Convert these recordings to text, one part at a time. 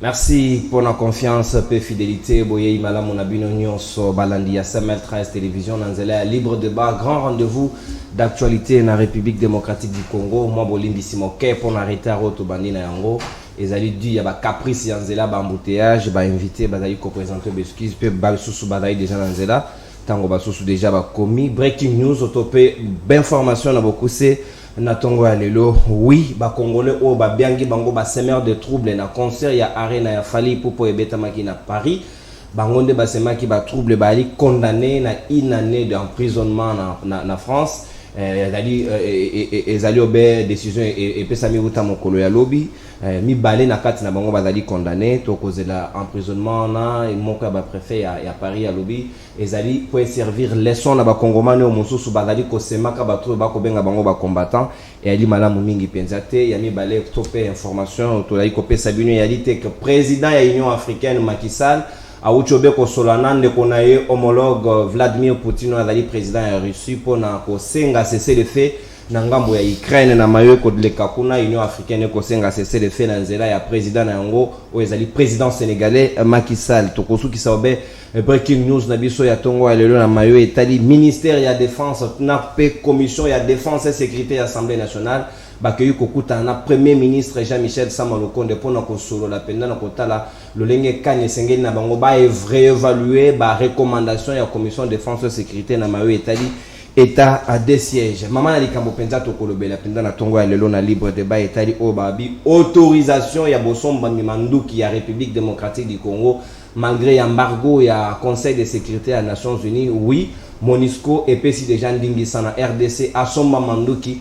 Merci pour la confiance et fidélité. Boye Imala Monabino Nyonso Balandi à 13 Télévision Nanzela Libre Débat, grand rendez-vous d'actualité dans la République démocratique du Congo. Moi Bolindi Simoke pour arrêter à Roto Bandina Yango. Et ça dit il y a ba caprice Yanzela ba embouteillage, ba invité ba d'ailleurs co-présenter besquise peut ba sous ba d'ailleurs déjà Nanzela. Tango ba sous déjà ba commis breaking news autopé d'information na beaucoup c'est Natongo Alelo, oui, ba Congolais o ba biangi bango ba semeur de troubles na concert ya arena ya Fali Popo ebeta maki na Paris. Bangonde ba semaki ba trouble ba ali condamné na une année d'emprisonnement na France. Ezali obe décision et pesa mi uta mokolo ya lobby mi balé na kati na bango bazali condamné to cause la emprisonnement na et moko ba préfet ya Paris ya lobby ezali pour servir leçon na ba congomani o mususu bazali ko semaka ba to ba ko benga bango ba combattant et ali malamu mingi penzate ya mi balé topé information to la ko pesa bino ya dit que président ya Union africaine Macky Sall Aouchobe Kosolanande konaye homologue Vladimir Poutine azali président ya Russie pona ko senga cesser le fait na ngambo ya Ukraine na mayo ko deleka kuna Union africaine ko senga cesser le fait na nzela ya président na yango o ezali président sénégalais Macky Sall tokosu ki saobe breaking news na biso ya tongo ya lelo na mayo etali ministère ya défense na pe commission ya défense et sécurité ya Assemblée nationale bakeyi kokuta na premier ministre Jean-Michel Sama Lukonde pona ko solo la penda na kotala lolenge kanye sengeli na bango ba réévaluer ba recommandation ya commission défense et sécurité na mayo etali état à des sièges mama na likambo penza to kolobela penda na tongo ya lelo na libre débat etali obabi autorisation ya bosomba manduki ya République démocratique du Congo malgré embargo ya Conseil de sécurité des Nations Unies. Oui, MONUSCO et pesi déjà ndingi sana RDC asomba manduki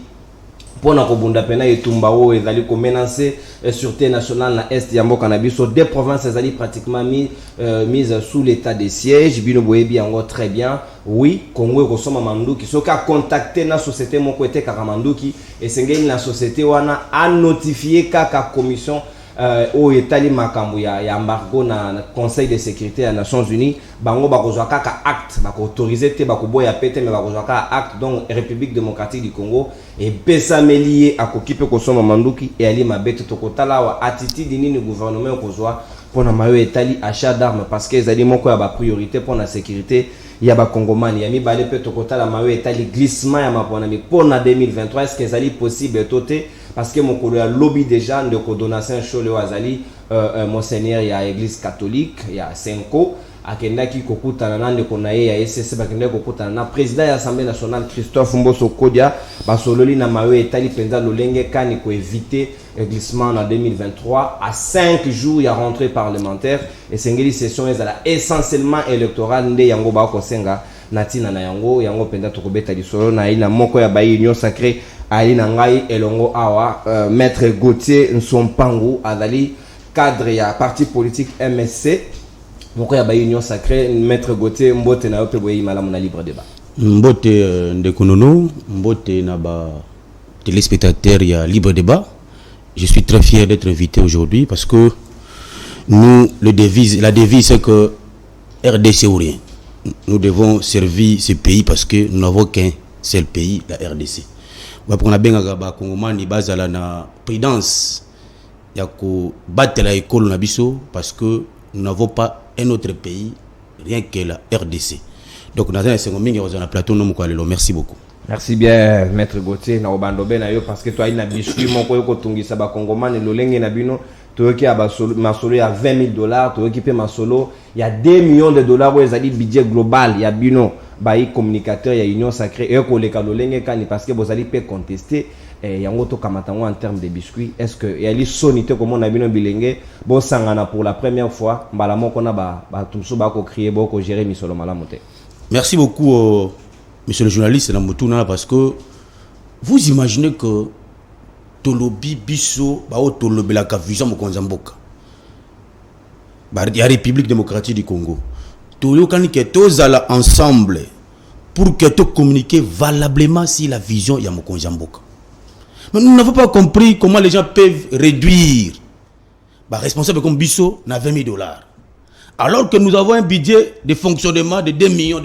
pona kobunda pena etumba o ezali ko menacer sûreté nationale na est ya mboka na biso des provinces ezali pratiquement mise sous l'état de siège bino boyebi yango très bien. Oui, Congo ko soma manduki soka contacter na société moko ete kaka manduki esengeli na société wana a notifier kaka commission au etali makambo ya embargo na Conseil de sécurité des Nations Unies bango bakozwa kaka acte bako autoriser te bako boya pete mais bakozwa kaka acte donc République démocratique du Congo et pesamelié akokipe ko soma manduki et ali mabete tokotala wa attitude nini gouvernement kozwa pona mayo etali achat d'armes parce que ezali moko ya ba priorité pona sécurité ya ba Congomani ya mibale pe tokotala mayo etali glissement ya mapona mi pona 2023 est-ce que ezali possible toté parce que mon collègue lobby déjà de donation chole wazali monseigneur ya église catholique ya Senko akenda ki kokutana nande konaye ya SSC bakenda kokutana na président ya Assemblée nationale Christophe Mboso Kodia basololi na mawe etali penza lolenge kani ko éviter glissement en 2023 à 5 jours ya rentrée parlementaire et sengeli session ezala essentiellement électorale nde yango ba ko senga natina na yango penda tokobeta lisolo na ina moko ya ba union sacrée ali na ngai elongo awa maître Gauthier Nsompangu azali cadre ya parti politique MSC moko ya ba union sacrée maître Gauthier mbote na yope boyi malamu na libre débat mbote ndekonono mbote na ba téléspectateurs ya libre débat. Je suis très fier d'être invité aujourd'hui parce que nous la devise c'est que RDC ou rien. Nous devons servir ce pays parce que nous n'avons qu'un seul pays, la RDC. Pour na benga ba Congomani bazala na prudence ya ko battre la école na biso parce que nous n'avons pas un autre pays rien que la RDC. Donc nous avons un mingi na plateau no mukalelo. Merci beaucoup. Merci bien maître Gauthier na obando ben yo parce que toi il na biscuit moko yo ko tungisa ba Congomani lolenge na bino toyoki ya masolo ya $20 toyoki pe masolo ya $2 millions où ezali budget global ya bino bayi communicateur ya union sacrée et ko leka lolenge kani parce que bozali pe contester yango to kamatango en termes de biscuits. Est-ce que yali sonité comme on a bino bilenge bo sangana pour la première fois mbala moko na ba tumso ba ko crier bo ko gérer misolo malamu te. Merci beaucoup monsieur le journaliste na mutuna parce que vous imaginez que tolobi biso ba otolobela ka vision mokonza mboka ba ya République démocratique du Congo toyokani ke tozala ensemble pour que to communiquer valablement sur la vision ya mokonza mboka. Mais nous n'avons pas compris comment les gens peuvent réduire ba responsable comme biso na $20 000 alors que nous avons un budget de fonctionnement de $2 millions.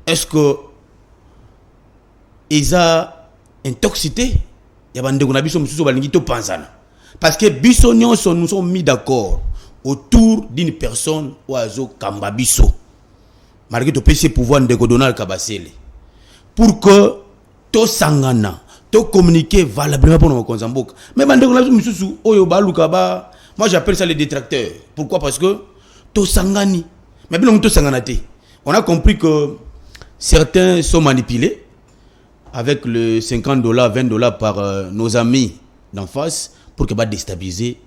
Est-ce que ils ont intoxité ya bande ko na biso mususu balingi to panzana Parce que Bissonions nous sommes mis d'accord autour d'une personne oiseau Kamba Bisso. Malgré tout PC pouvoir de Donald Kabasele. Pour que tout sangana, tout communiquer valablement pour nos Konzamboka. Mais moi j'appelle ça les détracteurs. Pourquoi? Parce que tout sangani. Mais bien tout sanganate. On a compris que certains sont manipulés avec le $50, $20 par nos amis d'en face pour que va déstabiliser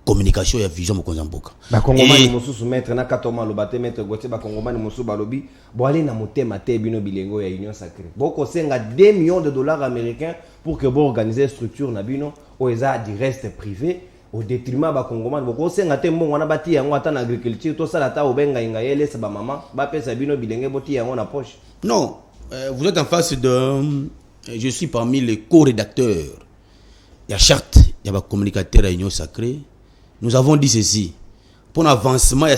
communication et vision Mokonzamboka. Ba Kongomani mususu maître na katoma lobate maître Gauthier ba Kongomani mususu balobi bo aller na motema te bino bilengo ya Union Sacrée. Boko senga $2 millions américains pour que bo organiser structure na bino o eza du reste privé au détriment ba Kongomani. Boko senga te mbongo na bati yango ata na agriculture to sala ta obenga inga yele sa ba maman ba pesa bino bilenge boti yango na poche. Non, vous êtes en face de je suis parmi les co-rédacteurs. Il y a charte, il y a des communicateurs à Union Sacrée. Nous avons dit ceci. Pour l'avancement,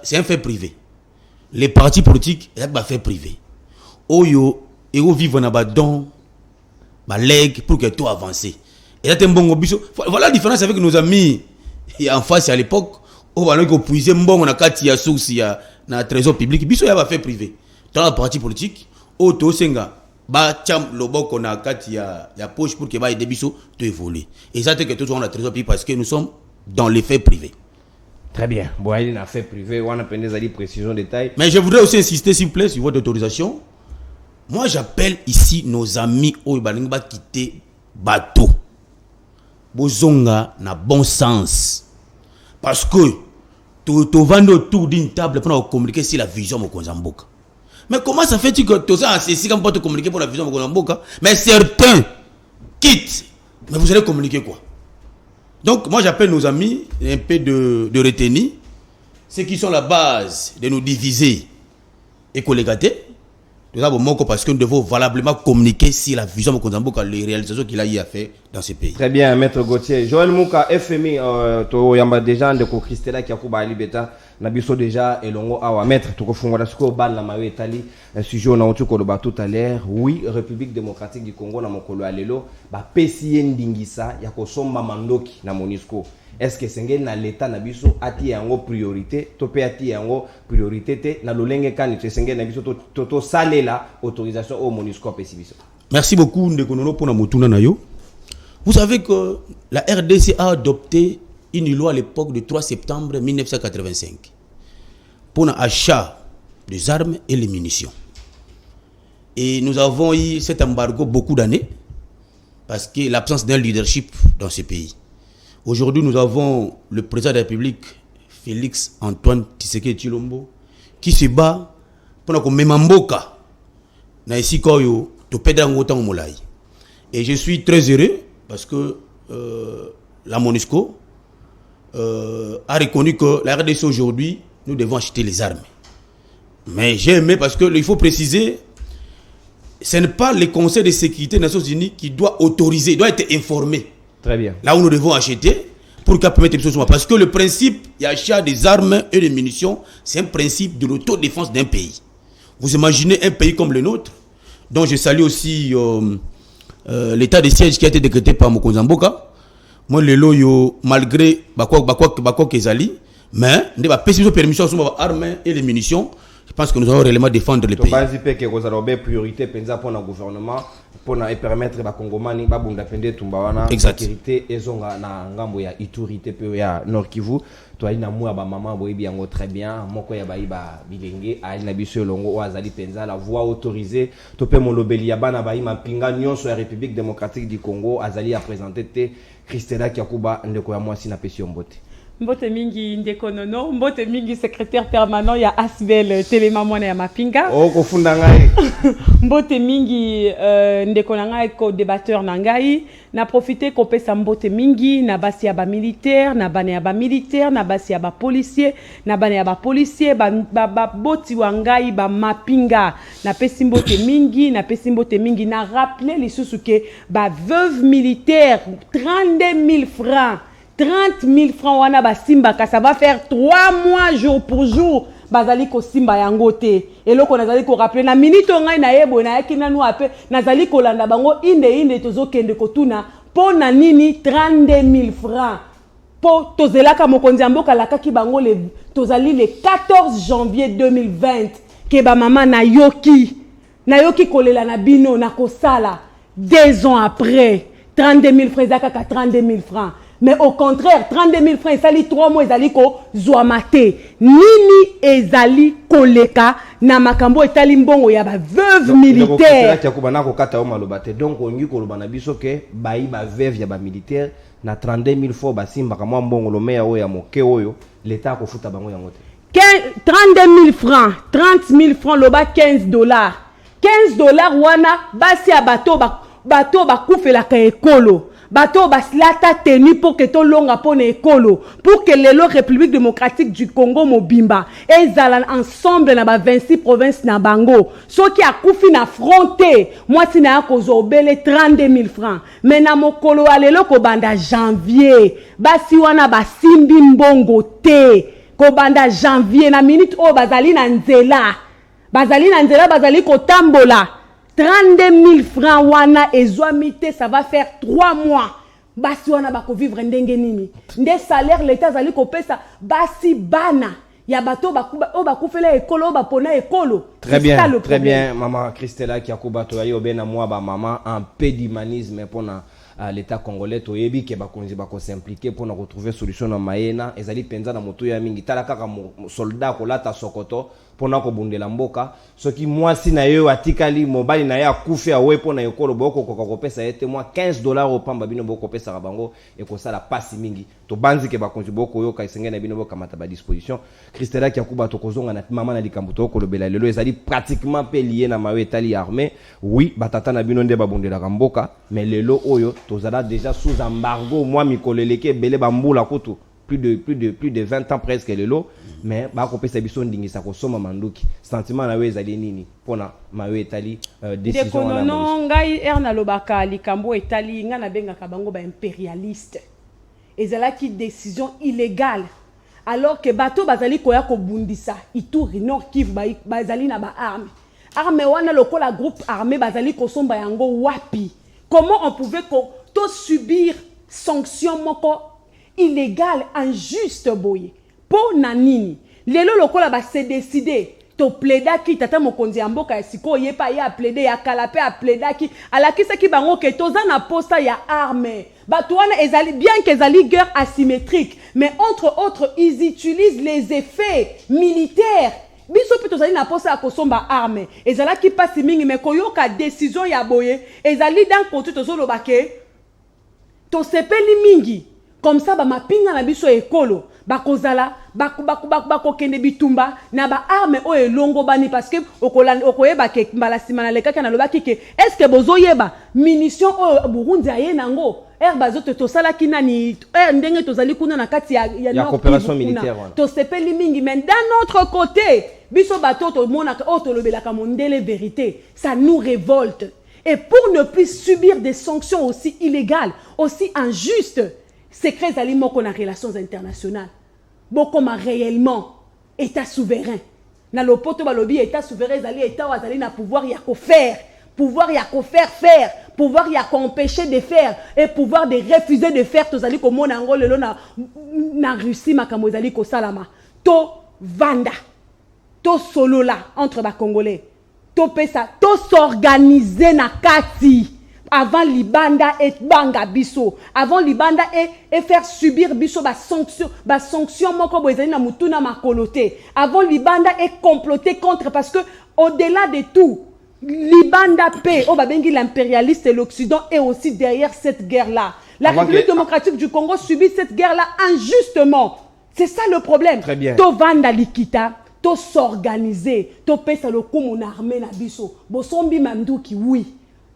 c'est un fait privé. Les partis politiques, c'est un fait privé. Oyo, et où vivent dans don, leg pour que tout avance. Et là, voilà la différence avec nos amis en face à l'époque. On va nous puiser on a quatre ya source ya na trésor public. Biso ya va fait privé. Dans la parti politique, auto senga ba cham loboko na quatre ya poche pour que ba aider biso to évoluer. Et ça c'est que toujours on a trésor public parce que nous sommes dans les faits privés. Très bien. Bon, il y a un fait privé, on a des précisions, détails. Mais je voudrais aussi insister, s'il vous plaît, sur votre autorisation. Moi, j'appelle ici nos amis au Baningba quitter bateau. Bozonga na bon sens. Parce que tu vas autour d'une table pour communiquer sur la vision de Mokonzamboka. Mais comment ça fait-il que tu as ceci comme pour te communiquer pour la vision de Mokonzamboka? Mais certains quittent. Mais vous allez communiquer quoi? Donc, moi, j'appelle nos amis un peu de retenue, ceux qui sont la base de nous diviser et collégater. Nous avons manqué parce que nous devons valablement communiquer sur la vision de Mokonzamboka, les réalisations qu'il a eu à faire dans ce pays. Très bien, Maître Gauthier. Joël Mouka, FMI, to yamba déjà ndeko Christella qui a kuba alibeta nabiso déjà elongo awa Maître to kofungola siko ban la mawe etali sujet na otu ko loba tout à l'heure. Oui, République démocratique du Congo na mokolo alelo ba pesi ndingisa ya kosomba mandoki na MONUSCO. Est-ce que c'est na l'état na biso ati yango priorité to pe ati yango priorité te na lolenge kan te senge na biso to salela autorisation au MONUSCO pesi biso. Merci beaucoup ndeko nono pour na motuna na yo. Vous savez que la RDC a adopté une loi à l'époque du 3 septembre 1985 pour l'achat des armes et les munitions. Et nous avons eu cet embargo beaucoup d'années parce que l'absence d'un leadership dans ce pays. Aujourd'hui, nous avons le président de la République, Félix Antoine Tshisekedi Tshilombo, qui se bat pour que Memamboka na ici koyo to pedango tango molai. Et je suis très heureux parce que la MONUSCO a reconnu que la RDC aujourd'hui, nous devons acheter les armes. Mais j'ai aimé parce qu'il faut préciser, ce n'est pas le Conseil de sécurité des Nations Unies qui doit autoriser, doit être informé. Très bien. Là où nous devons acheter pour permettre les choses. Parce que le principe d'achat des armes et des munitions, c'est un principe de l'autodéfense d'un pays. Vous imaginez un pays comme le nôtre, dont je salue aussi l'état de siège qui a été décrété par Mokonzamboka. Moi, le loyo, malgré Bakwa Kezali, mais nous avons permission sur les armes et les munitions. Je pense que nous allons réellement défendre le pays. Vous avez priorité pour le gouvernement pour permettre aux Congolais de sécurité et de autorité ya Nord Kivu. Toi, il y a maman très bien. Moko ya baïba bilenge ali na biso longo oazali penza la voix autorisée. Topé molobeli ya bana baïma pinga nyonso ya République démocratique du Congo azali à présenter te Christella Kiakuba ndeko ya mwasi na pesi mbote. Mbote mingi ndeko nono, mbote mingi secrétaire permanent ya Asbel Telema mwana ya mapinga. Oh kofunda ngai. Mbote mingi ndeko na ngai ko débatteur na ngai, na profiter ko pesa mbote mingi na basi ya ba militaire, na bana ya ba militaire, na basi ya ba policier, na bana ya ba policier, ba boti wa ngai ba mapinga. Na pesi mbote mingi, na pesi mbote mingi na rappeler les sous que ba veuve militaire 32 000 francs. 30 000 francs wana ba simba ka ça va faire 3 mois jour pour jour bazali ko simba yango te eloko nazali ko rappeler na minute ngai na yebo na yakina no ape nazali ko landa bango inde tozo kende ko tuna pour nanini 32 000 francs. Pour tozelaka mokonzi mboka lakaki bango le tozali le 14 janvier 2020 ke ba mama na yoki kolela na bino na kosala 2 ans après 32 000 francs ezaka 32 000 francs. Mais au contraire, 32 000 francs, ezali 3 mois, ezali ko zoamate. Nini ezali koleka na makambo etali mbongo ya ba veuve militaire. Donc on y koloba na biso ke bayi ba veuve ya ba militaire na 32 000 francs basimba kama mbongo lo meya oyo ya moke oyo l'état ko futa bango yango te. 32 000 francs, 30 000 francs loba $15. $15 wana basi ya bato bakufela ka ekolo. Bato baslata tenu pour que to longa pone ekolo pour que les République démocratique du Congo mobimba ezala ensemble na ba 26 provinces na bango soki akufi na fronté moi tina ya kozobele 32 000 francs mais na mokolo alelo ko banda janvier basi wana basimbi mbongo te ko banda janvier na minute o bazali na nzela bazali kotambola 32 000 francs wana ezwamite ça va faire 3 mois basi wana bako vivre ndenge nini nde salaire l'état zali kopesa basi bana ya bato bakufela ekolo bapona ekolo. Très bien maman Christella qui akubato ya obena moi ba maman un pédimanisme pour l'état congolais to yebi ke bakonzi bako s'impliquer pour retrouver solution na maena ezali penza na moto ya mingi tala kaka soldat ko lata sokoto pona ko bundela mboka soki mwasi na yo atikali mobali na ya kufi awe pona ekolo boko ko pesa ete moi $15 au pamba bino boko pesa bango e ko sala pasi mingi to banzi ke bakonzi boko yo ka isenge na bino boka mata ba disposition Christella ki akuba to kozonga na mama na likambo to ko lobela lelo ezali pratiquement pe lié na mawe etali armée oui batata na bino nde babundela mboka mais lelo oyo tozala déjà sous embargo moi mikoleleke belé bambula kutu plus de 20 ans presque lelo mais ba ko pesa biso ndingisa ko soma manduki sentiment na weza nini pona mawe etali décision na non ngai erna lobaka likambo etali nga na benga ka bango ba impérialiste ezala ki décision illégale alors que bato bazali koya ko bundisa Ituri Nord Kivu bazali na ba arme wana lokola groupe armé bazali ko somba yango wapi. Comment on pouvait to subir sanction moko illégale injuste boye pour nanini lelo lokola ba se décider to plaider ki tata mokonzi mboka ya siko yepa ya plaider ya kalape a plaider ki alakisa ki bango ke toza na posta ya arme bato wana ezali bien que ezali guerre asymétrique mais entre autres ils utilisent les effets militaires biso pe tozali na posa ya kosomba arme ezala ki pasi mingi mais koyoka décision ya boye ezali dans côté tozoloba ke to sepeli mingi comme ça ba mapinga na biso ekolo bakozala bakokende bitumba na ba arme o elongo bani parce que okoyeba ke mbala simana lekaka na lobaki ke est-ce que bozoyeba munition o Burundi aye nango bazoto tosala kinani ndenge tozali kuna na kati ya coopération militaire to sepeli mingi mais d'un autre côté biso bato to monaka o to lobelaka mondele vérité ça nous révolte et pour ne plus subir des sanctions aussi illégales aussi injustes secret zali moko na relations internationales beaucoup ma réellement état souverain na lopoto balobi état souverain zali état wazali na pouvoir ya ko faire faire pouvoir ya empêcher de faire et pouvoir de refuser de faire tozali ko mona ngo lelo na Russie makambo ezali ko salama to vanda to solola entre ba congolais to pesa to s'organiser na kati avant libanda et banga biso avant libanda et faire subir biso ba sanction moko boezali na mutuna makolote avant libanda et comploter contre parce que au-delà de tout libanda paix au babengi l'impérialiste et l'Occident est aussi derrière cette guerre-là. La République démocratique du Congo subit cette guerre-là injustement. C'est ça le problème. Très bien. To vanda likita, to s'organiser, to pesa le coup mon armée na biso. Bosombi manduki oui.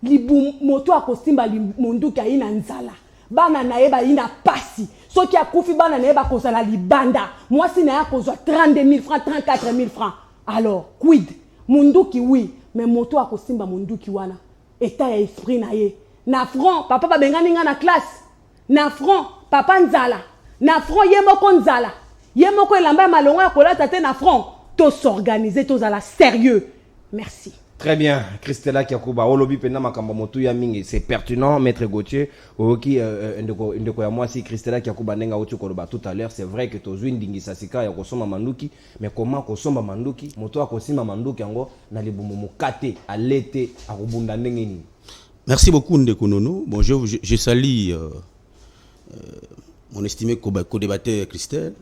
Libu moto akosimba limunduki aina nzala. Bana naeba ina pasi. Soki akufi bana naeba kozala libanda. Moi si na kozwa 32 000 francs, 34 000 francs. Alors, quid? Munduki oui. Mais moto akosimba munduki wana eta ya esprit na ye na front papa ba bengani nga na classe na front papa nzala na front ye moko elamba malongo ya kolata te na front to s'organiser to zala sérieux merci. Très bien, Christella Kiakuba, Olobi Pena Makamba Motu Yamingi, c'est pertinent, Maître Gauthier, Oki, Ndeko ya moi si Christella Kiakuba Nenga Otu Koloba tout à l'heure, c'est vrai que Tozu Ndingi Sasika ya Kosoma Manduki, mais comment Kosoma Manduki, Moto a Kosima Manduki Ango, Nalibumu Mukate, à l'été, à Rubunda Nengeni. Merci beaucoup Ndeko Nono. Bon, je salue mon estimé co-débatteur Christelle,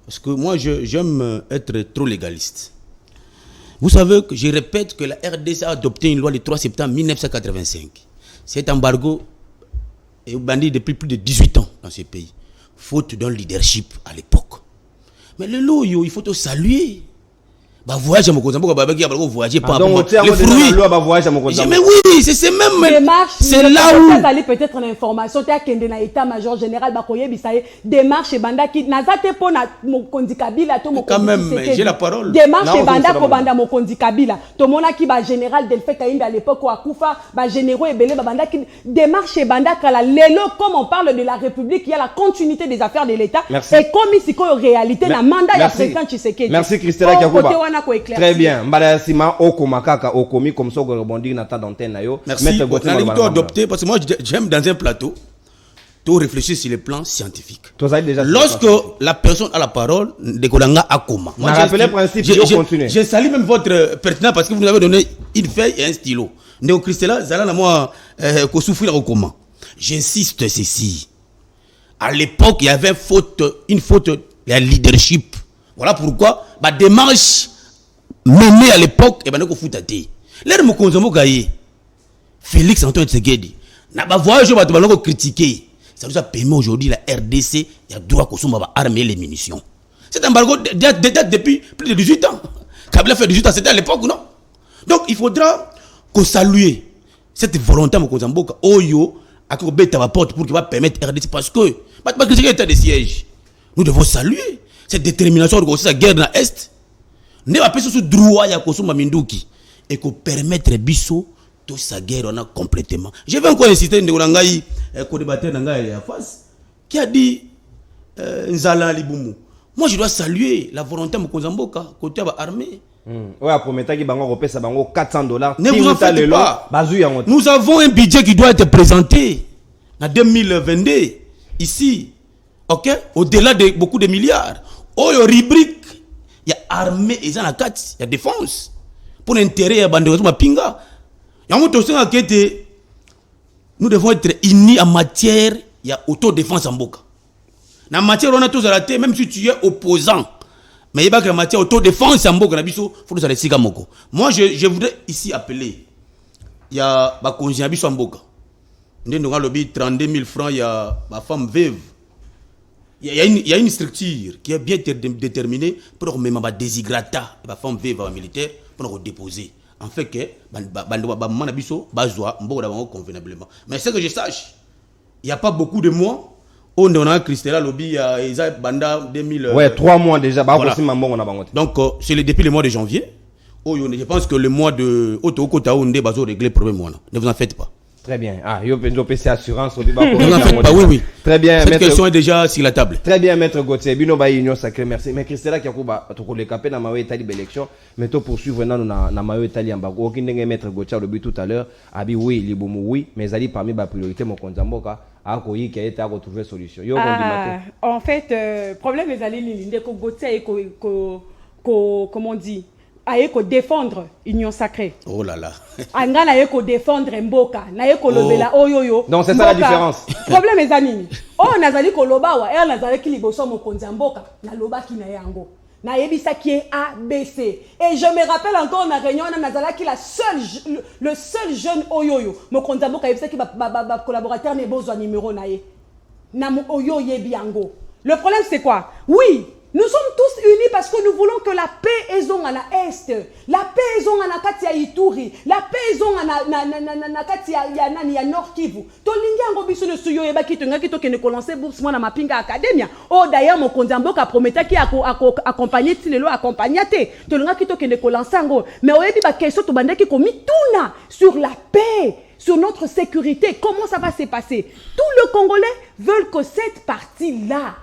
parce que moi j'aime être trop légaliste. Vous savez que je répète que la RDC a adopté une loi le 3 septembre 1985. Cet embargo est bandit depuis plus de 18 ans dans ce pays, faute d'un leadership à l'époque. Mais le lot, il faut te saluer. Bah voyage à mon cousin, voyager pas les fruits. Mais oui, c'est même. C'est là où. Peut-être l'information, tu as qu'un de l'état-major général, Bakoye Bisaye, démarche et banda qui n'a pas été pour Mokondi Kabila, tout mon. Quand même, j'ai la parole. Démarche et banda Kobanda Mokondi Kabila, tout mon qui va général Delphi Kaïm à l'époque où Akoufa, bah généraux et belé, banda qui démarche et banda Kala Lelo, comme on parle de la République, il y a la continuité des affaires de l'État. Et comme ici, en réalité, la mandat il y a président Tshisekedi. Merci Christella Kiakuba. Très bien. Mbala Sima Okomakaka Okomi comme ça on rebondir dans ta d'antenne na yo. Merci. On a adopté parce que moi j'aime dans un plateau tout réfléchir sur les plans scientifiques. Lorsque la personne a la parole, Dekolanga Akoma. Moi je salue même votre pertinence parce que vous nous avez donné une feuille et un stylo. Néo Christella Zala moi ko souffrir au comment. J'insiste ceci. À l'époque, il y avait une faute de leadership. Voilà pourquoi ma démarche menée à l'époque et ben ko foutaté. L'air mo konzomo gaye. Félix Antoine Tshisekedi. Na ba voyage ba to baloko critiquer. Ça nous a permis aujourd'hui la RDC il y a droit qu'on soit armé les munitions. Cet embargo date depuis plus de 18 ans. Kabila fait 18 ans, c'était à l'époque non? Donc il faudra qu'on salue cette volonté mo konzamboka oyo akobeta ba porte pour qu'il va permettre RDC parce que ba critiquer l'état de siège. Nous devons saluer cette détermination de la guerre dans l'Est. Nous avons ce droit à Kosoma Minduki et qu'on permettre Bisso toute sa guerre on a complètement. Je vais encore inciter Ndeolangaï, co-débatteur Nangaï en face, qui a dit Nzala Libumu. Moi je dois saluer la volonté de Kozamboka côté armée. Oui, à promettre qu'il va repasser ça $400. Ne vous en faites pas. Nous avons un budget qui doit être présenté en 2022 ici. OK, au-delà de beaucoup de milliards. Oh, il y a rubrique, il y a armée et il y a défense. Pour l'intérêt, il y a bandit pinga. Nous devons être unis en matière, il y a autodéfense en boka. Dans la matière, on a tous à la tête, même si tu es opposant. Mais il y a que la matière autodéfense en boka, il faut que ça soit moko. Moi, je voudrais ici appeler. Il y a ma conjoint en boka. Nous avons 32 000 francs, il y a ma femme veuve. Il y a une structure qui est bien déterminée pour même ma désigrata, ma femme veuve militaire, pour nous déposer. En fait que convenablement. Mais ce que je sache, il n'y a pas beaucoup de mois. On a Christella Lobby à Banda 2000. Ouais, 3 mois déjà. Voilà. Donc c'est depuis le mois de janvier. Je pense que le mois de Otokota on est réglé le problème. Ne vous en faites pas. Très bien. Ah, il y a assurance. Ne vous en faites pas, oui. Très bien. Cette question est déjà sur la table. Très bien, Maître Gauthier. Bino ba union sacrée, merci. Mais Christella Kiakuba, tu connais capé dans ma état d'élection, mais tu poursuivre dans ma état d'embargo. Aucun n'est Maître Gauthier le but tout à l'heure. Abi oui, libomu oui, mais ali parmi ma priorité mon konzamboka a koyi qui a été à retrouver solution. En fait, problème est allé l'indeko Gauthier et comment on dit. Aeko défendre union sacrée. Oh là là. Anga na eko défendre mboka, na eko lobela oyoyo. Donc c'est ça la différence. Problème est anini. Oh nazali ko loba wa, et nazali ki liboso mo konza mboka, na loba ki na yango. Na yebisa qui est ABC. Et je me rappelle encore na réunion na nazala ki le seul jeune oyoyo, mo konza mboka yebisa ki ba collaborateur ne besoin numéro na ye. Na mo oyo yebi yango. Le problème c'est quoi? Oui. Nous sommes tous unis parce que nous voulons que la paix est en Est, la paix est en Katia Ituri, la paix est en Katia Nord Kivu. Tolingi ango biso ne suyo eba kitunga kito kene kolancer bourse moi na mapinga academia. Oh d'ailleurs mon konzamboka prometa ki accompagner tilelo accompagnaté. Tolinga kito kene kolancer ango. Mais oyebi ba question to bandaki ko mituna sur la paix, sur notre sécurité. Comment ça va se passer? Tous les Congolais veulent que cette partie-là,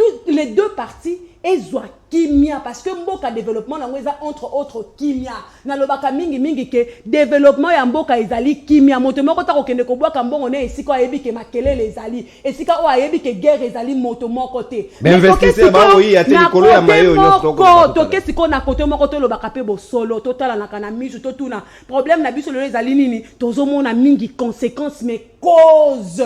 toutes les deux parties ils ont kimia parce que mboka développement na ngweza entre autres kimia na lobaka mingi ke développement ya mboka ezali kimia moto moko ta kokende ko bwaka mbongo ne esika ayebi ke makelele ezali esika o ayebi ke guerre ezali moto moko te mais investisseur ba oyi ya telikolo ya mayo nyonso to ke siko na kote moko to lobaka pe bo solo totala na kana misu to tuna problème na biso lelo ezali nini tozomona mingi conséquences mais cause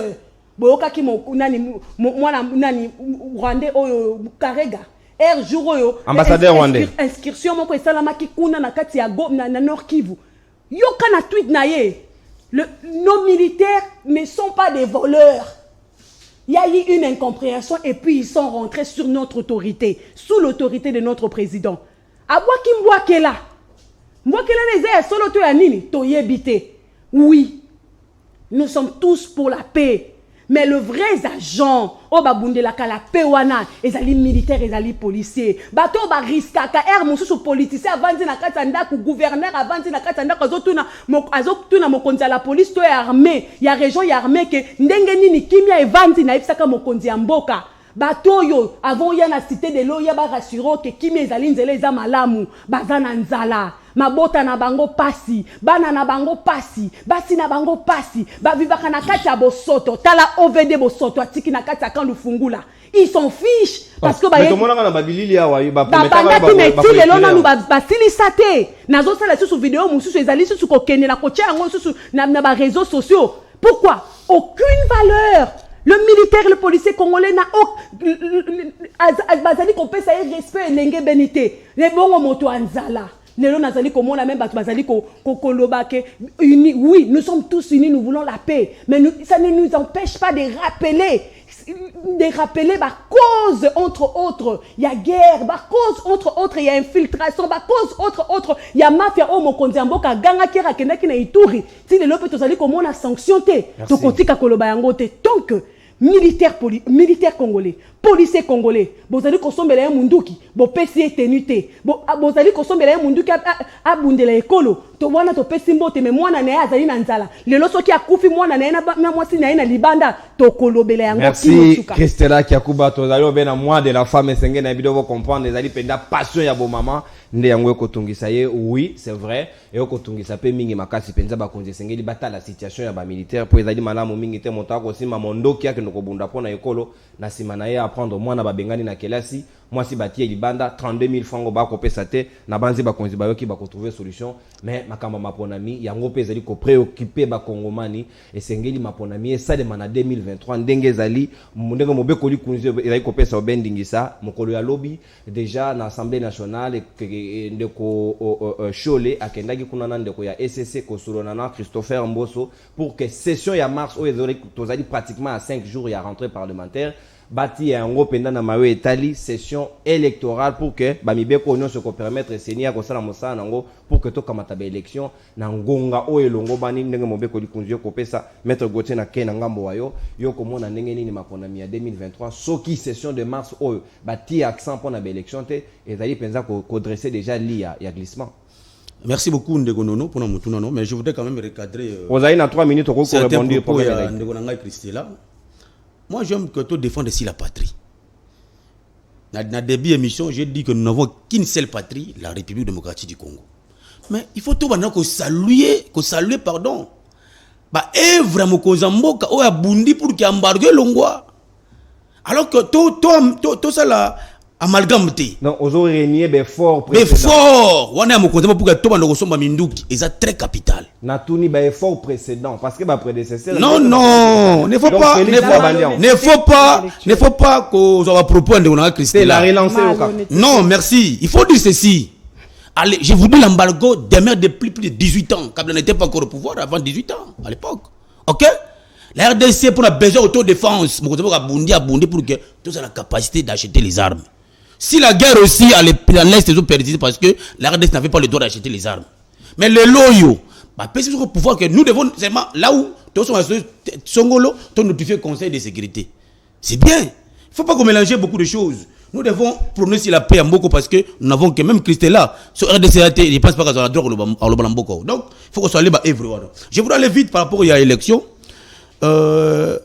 boyoka ki nani mwana nani Rwandais oyo Karega jour oyo ambassadeur rwandais inscription moko esalamaki kuna na kati ya na Nord Kivu yoka na tweet na ye nos militaires ne sont pas des voleurs. Il y a eu une incompréhension et puis ils sont rentrés sur notre autorité, sous l'autorité de notre président. Abwaki Mbwakela neze solo to ya nini to yebite. Oui, nous sommes tous pour la paix. Mais le vrai agent, o babundela kala pewana, ezali militaire, ezali policier. Bato ba riskaka mususu politicien avandi na katanda ku gouverneur avandi na katanda azotuna mokonzi la police to ya armée, ya région ya armée ke ndenge nini kimia evandi na ifsaka mokonzi ya mboka. Bato yo avant ya na cité de l'eau ya ba rassurer que kimia ezali nzela eza malamu, bazana nzala. Mabota na bango pasi, bana na bango pasi, basi na bango pasi, bavivaka na kati ya bosoto, tala OVD bosoto atiki na kati ya kan lufungula. Ils s'en fichent parce que mais comment na babilili awa ba lelo na basilisa te. Nazo sala susu vidéo mususu ezali susu kokende na kotia ngo susu na ba réseaux sociaux. Pourquoi? Aucune valeur. Le militaire, le policier congolais n'a aucun bazali ko pesa respect lenge benité. Les bongo moto anzala. Lelo nazali komona même bazali ko kolobake unis. Oui, nous sommes tous unis, nous voulons la paix, mais ça ne nous empêche pas de rappeler ma cause entre autres, il y a guerre, ma cause entre autres, il y a infiltration, ma cause entre autres, il y a mafia au mokonzi mboka ganga kera kenaki na ituri. Si lelo pe tozali komona sanction te, to kotika koloba yango te tant que militaire congolais, policier congolais, bozali kosombela ya munduki, bo pesi tenute, bozali kosombela ya munduki abundela ekolo, to wana to pesi mbote me mwana na azali na nzala. Lelo soki akufi mwana na mwasi na libanda to kolobela yango. Merci Christella Kiakuba, tozali obena moi de la femme esenge na bido comprendre ezali penda passion ya bo mama nde yango ekotungisa ye. Oui, c'est vrai, et ekotungisa pe mingi makasi penza ba konje sengeli bata la situation ya ba militaire po ezali malamu mingi te motako sima mondoki yake nokobunda pona ekolo na sima na ye apprendre mwana babengani na kelasi mwasi batie libanda 32 000 francs ba ko pesa te na banzi ba konzi ba yoki ba ko trouver solution. Mais makamba maponami yango pe ezali ko préoccuper ba kongomani esengeli maponami esa de mana 2023 ndenge ezali ndenge mobeko li kunzi ezali ko pesa obendingisa mokolo ya lobby déjà na assemblée nationale ndeko Chole akendaki kuna na ndeko ya SSC ko solona na Christopher Mboso pour que session ya mars o ezali tozali pratiquement à 5 jours ya rentrée parlementaire bati ya ngo penda na mawe etali session électorale pour que bamibeko nyo se ko permettre senia ko sala mosala nango pour que to kamata ba élection na ngonga o elongo bani ndenge mobeko likunzi ko pesa maître Gauthier na ke na ngambo wayo yo komona ndenge nini maponami ya 2023 soki session de mars o bati accent pour na ba élection te ezali penza ko dresser déjà lia ya glissement. Merci beaucoup Ndeko Nono pour notre non, mais je voudrais quand même recadrer. Vous avez 3 minutes pour répondre pour Ndeko Nanga Christella. Moi, j'aime que tu défendes ici la patrie. Dans le début de l'émission, j'ai dit que nous n'avons qu'une seule patrie, la République démocratique du Congo. Mais il faut tout maintenant saluer, pardon. Bah, vraiment, Kozamboka, ou Abundi pour qu'il embargue l'Ongwa. Alors que tout ça là, amalgame. Non, aux régnier fort précédent. Fort. On a mon compte pour que tout le monde soit Minduki. Et ça très capital. Natuni ba effort précédent parce que ma prédécesseur. Non, ne faut pas qu'on soit à propos de Ndeko Christella. C'est la relancer au cap. Non, merci. Il faut dire ceci. Allez, je vous dis l'embargo demeure depuis plus de 18 ans. Kabila n'était pas encore au pouvoir avant 18 ans à l'époque. OK? La RDC pour la besoin autodéfense, mon côté Abundi pour que tous aient la capacité d'acheter les armes. Si la guerre aussi à l'Est est perdue parce que la RDC n'avait pas le droit d'acheter les armes. Mais le loyo, c'est sur le pouvoir que nous devons seulement là où tous Songolo, tu notifié le Conseil de sécurité. C'est bien. Il ne faut pas qu'on mélange beaucoup de choses. Nous devons prononcer la paix en Boko parce que nous n'avons que même Christella sur RDC, il ne passe pas à la drogue en Boko. Donc, il faut qu'on soit allé everywhere. Je voudrais aller vite par rapport à l'élection. Toi,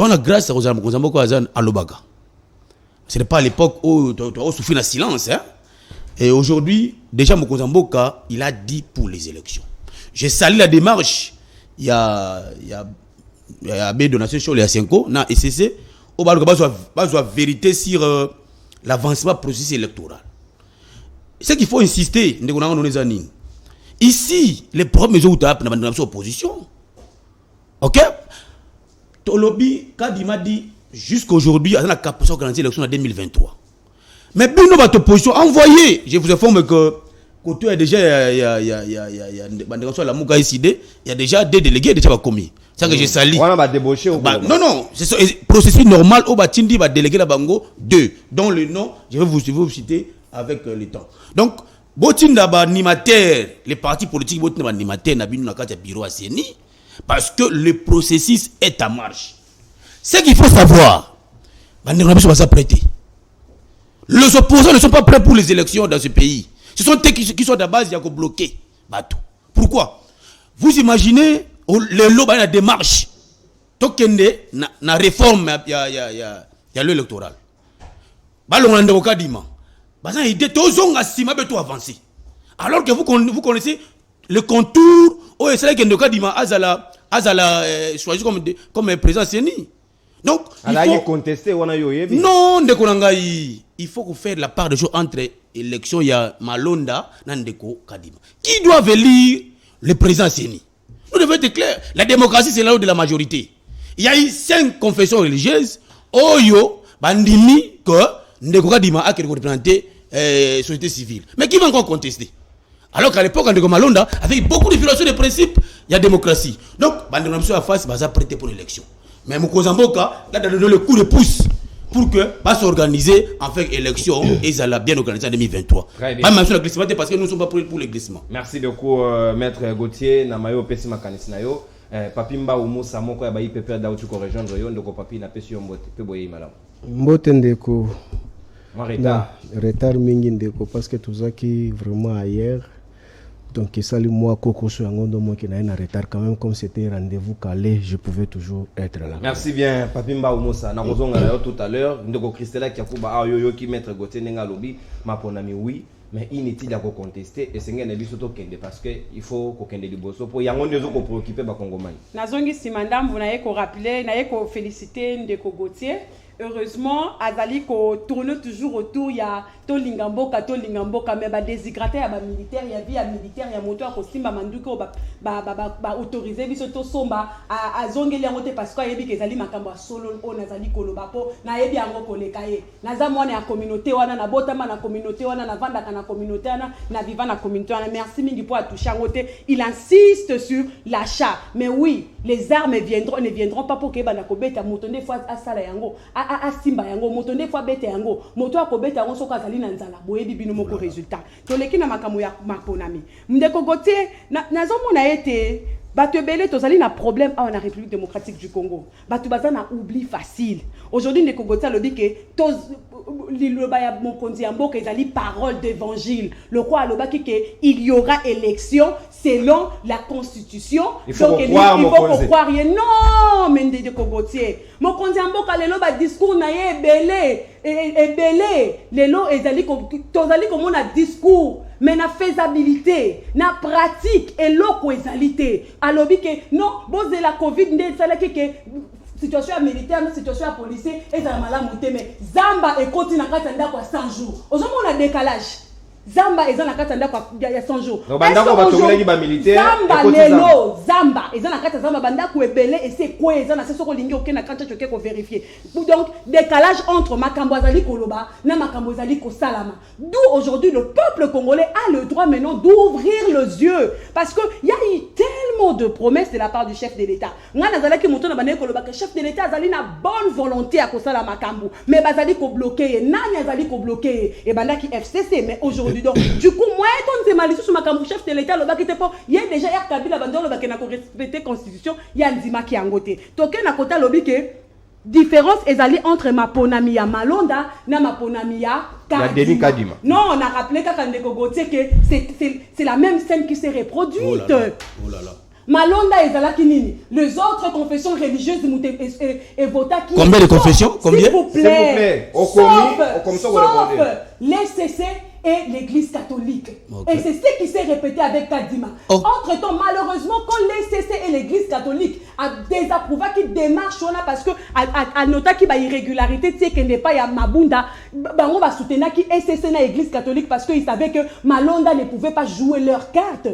la grâce à Boko à Lobaga. Ce n'est pas à l'époque où tu as souffert le silence. Hein? Et aujourd'hui, déjà, Mokonzi Mboka, il a dit pour les élections. J'ai salué la démarche. Il y a B Donation sur les 5 ans, na SCC, on va avoir vérité sur l'avancement du processus électoral. C'est qu'il faut insister. Ici, les problèmes où tu as dans opposition. Ok? Tolobi, Kadima dit, jusqu'aujourd'hui, il y a la capacité d'organiser l'élection en 2023. Mais bien, notre opposition, envoyez. Je vous informe que côté déjà, il y a déjà des délégués déjà commis. C'est ça que j'ai sali. On va débaucher au non, c'est un processus normal. On va tindi va déléguer la bango 2, dont le nom, je vais vous citer avec le temps. Donc, botinda ba animateur, les partis politiques botinda ba animateur na binu na kati bureau à CENI parce que le processus est en marche. Ce qu'il faut savoir, les opposants ne sont pas prêts pour les élections dans ce pays. Ce sont eux qui sont de base, il y a bloqué. Pourquoi? Vous imaginez les lots dans la démarche. Tokende na réforme il y a l'électoral. Ballon en avocat dima. Bazan idée tozonga sima beto avancer. Alors que vous connaissez le contour au c'est que ndoka dima azala choisi comme président Seni. Donc il faut contester non il faut faire la part de choses entre élection il y a Malonda Nandeko Kadima. Qui doit élire le président Seni? Nous devons être clairs. La démocratie, c'est là de la majorité. Il y a eu 5 confessions religieuses. Oyo, bandimi, que Ndeko Kadima a représenté la société civile. Mais qui va encore contester? Alors qu'à l'époque, Ndeko Malonda, avec beaucoup de violations de principes, il y a démocratie. Donc, Bandeko à face, va prêter pour l'élection. Mais Mokonzi Mboka, là, donné le coup de pouce pour que va s'organiser en fait élection et ça l'a bien organisé en 2023. Pas même sur le glissement parce que nous ne sommes pas pour le glissement. Merci beaucoup maître Gauthier Namayo Pesi Makanisi nayo Papimba Umusa moko ya bayi pepe da utu ko rejoindre yo ndoko papi na pesi yo mbote pe boye malamu. Mbote ndeko. Retard mingi ndeko parce que tuzaki vraiment ailleurs. Donc ça lui moi Coco sur Angondo moi qui n'a un retard quand même comme c'était rendez-vous calé, je pouvais toujours être là. Merci bien Papimba Umusa na kozonga yo tout à l'heure ndoko Christella qui akuba ayo ki maître Gauthier nenga lobi maponami oui. Mais inutile à contester et c'est un peu surtout parce que il faut qu'on ait du bosso pour y avoir des autres préoccupés par Congomais. Nazongi Simandam vous n'avez qu'à rappeler, n'avez qu'à féliciter Ndeko Gauthier. Heureusement, Azali ko tourne toujours autour il y a Tolingamboka mais ba déshydraté ya ba militaire ya vie ya militaire ya moto ko simba manduko ba autoriser biso to somba a zongeli yango te parce que yebi ke zali makambo solo on azali koloba po na yebi yango koleka ye naza mwana ya communauté wana na botama na communauté wana na vandaka na communauté wana na vivant na communauté wana. Merci mingi pour toucher yango te. Il insiste sur l'achat. Mais oui, les armes ne viendront pas pour que bana ko beta moto des fois asala yango a simba yango moto des fois beta yango moto ko beta yango soka zali na nzala boyebi bino moko résultat to leki na makambo ya maponami Ndeko Gauthier nazomona ete bato ebele tozali na problème en la République démocratique du Congo. Bato baza na oubli facile. Aujourd'hui Ndeko Gauthier lobi ke liloba ya Mokonzi Mboka ezali parole d'évangile. Le roi alobaki ke il y aura élection selon la constitution. Il faut croire non mais Ndeko Gauthier Mokonzi Mboka lelo ba discours na ye ebele lelo ezali tozali comme on a discours mais na faisabilité na pratique et l'okwezalité alobi ke non boze la covid nde salaki ke situation militaire na situation policier et za malamu te mais zamba et continue na kati ndako 100 jours ozomona décalage zamba eza na kati ndako ya 100 jours bandako batongolaki ba militaire zamba lelo zamba eza na kati zamba bandako ebele et c'est quoi eza na c'est soko lingi okena kati choke ko vérifier. Donc décalage entre makambo azali koloba na makambo azali ko salama. D'où aujourd'hui le peuple congolais a le droit maintenant d'ouvrir les yeux parce que il y a eu tellement de promesses de la part du chef de l'État. Ngana zalaki moto na bandeko koloba que chef de l'État azali na bonne volonté à ko sala makambo mais bazali ko bloquer nani azali ko bloquer et bandaki FCC mais aujourd'hui donc du coup moi quand c'est malicieux sur ma chef de l'État le bac était pas il y a déjà R Kabila bandolo le bac na respecter constitution il y a Ndima qui angoté toke na kota lobi que différence ezali entre maponami ya Malonda na maponami ya Kadima. Non, on a rappelé qu'à Ndeko Gauthier que c'est la même scène qui s'est reproduite. Oh là là. Malonda ezalaki nini? Les autres confessions religieuses et votaki. Combien de confessions? Combien? S'il vous plaît. Sauf les CC et l'église catholique. Okay. Et c'est ce qui s'est répété avec Kadima. Oh. Entre-temps, malheureusement, quand les CC et l'église catholique a désapprouvé qui démarche là parce que a noté qu'il y a irrégularité, tu sais qu'il n'est pas y a Mabunda, on va soutenir qui SCC na l'église catholique parce qu'ils savaient que Malonda ne pouvait pas jouer leur carte.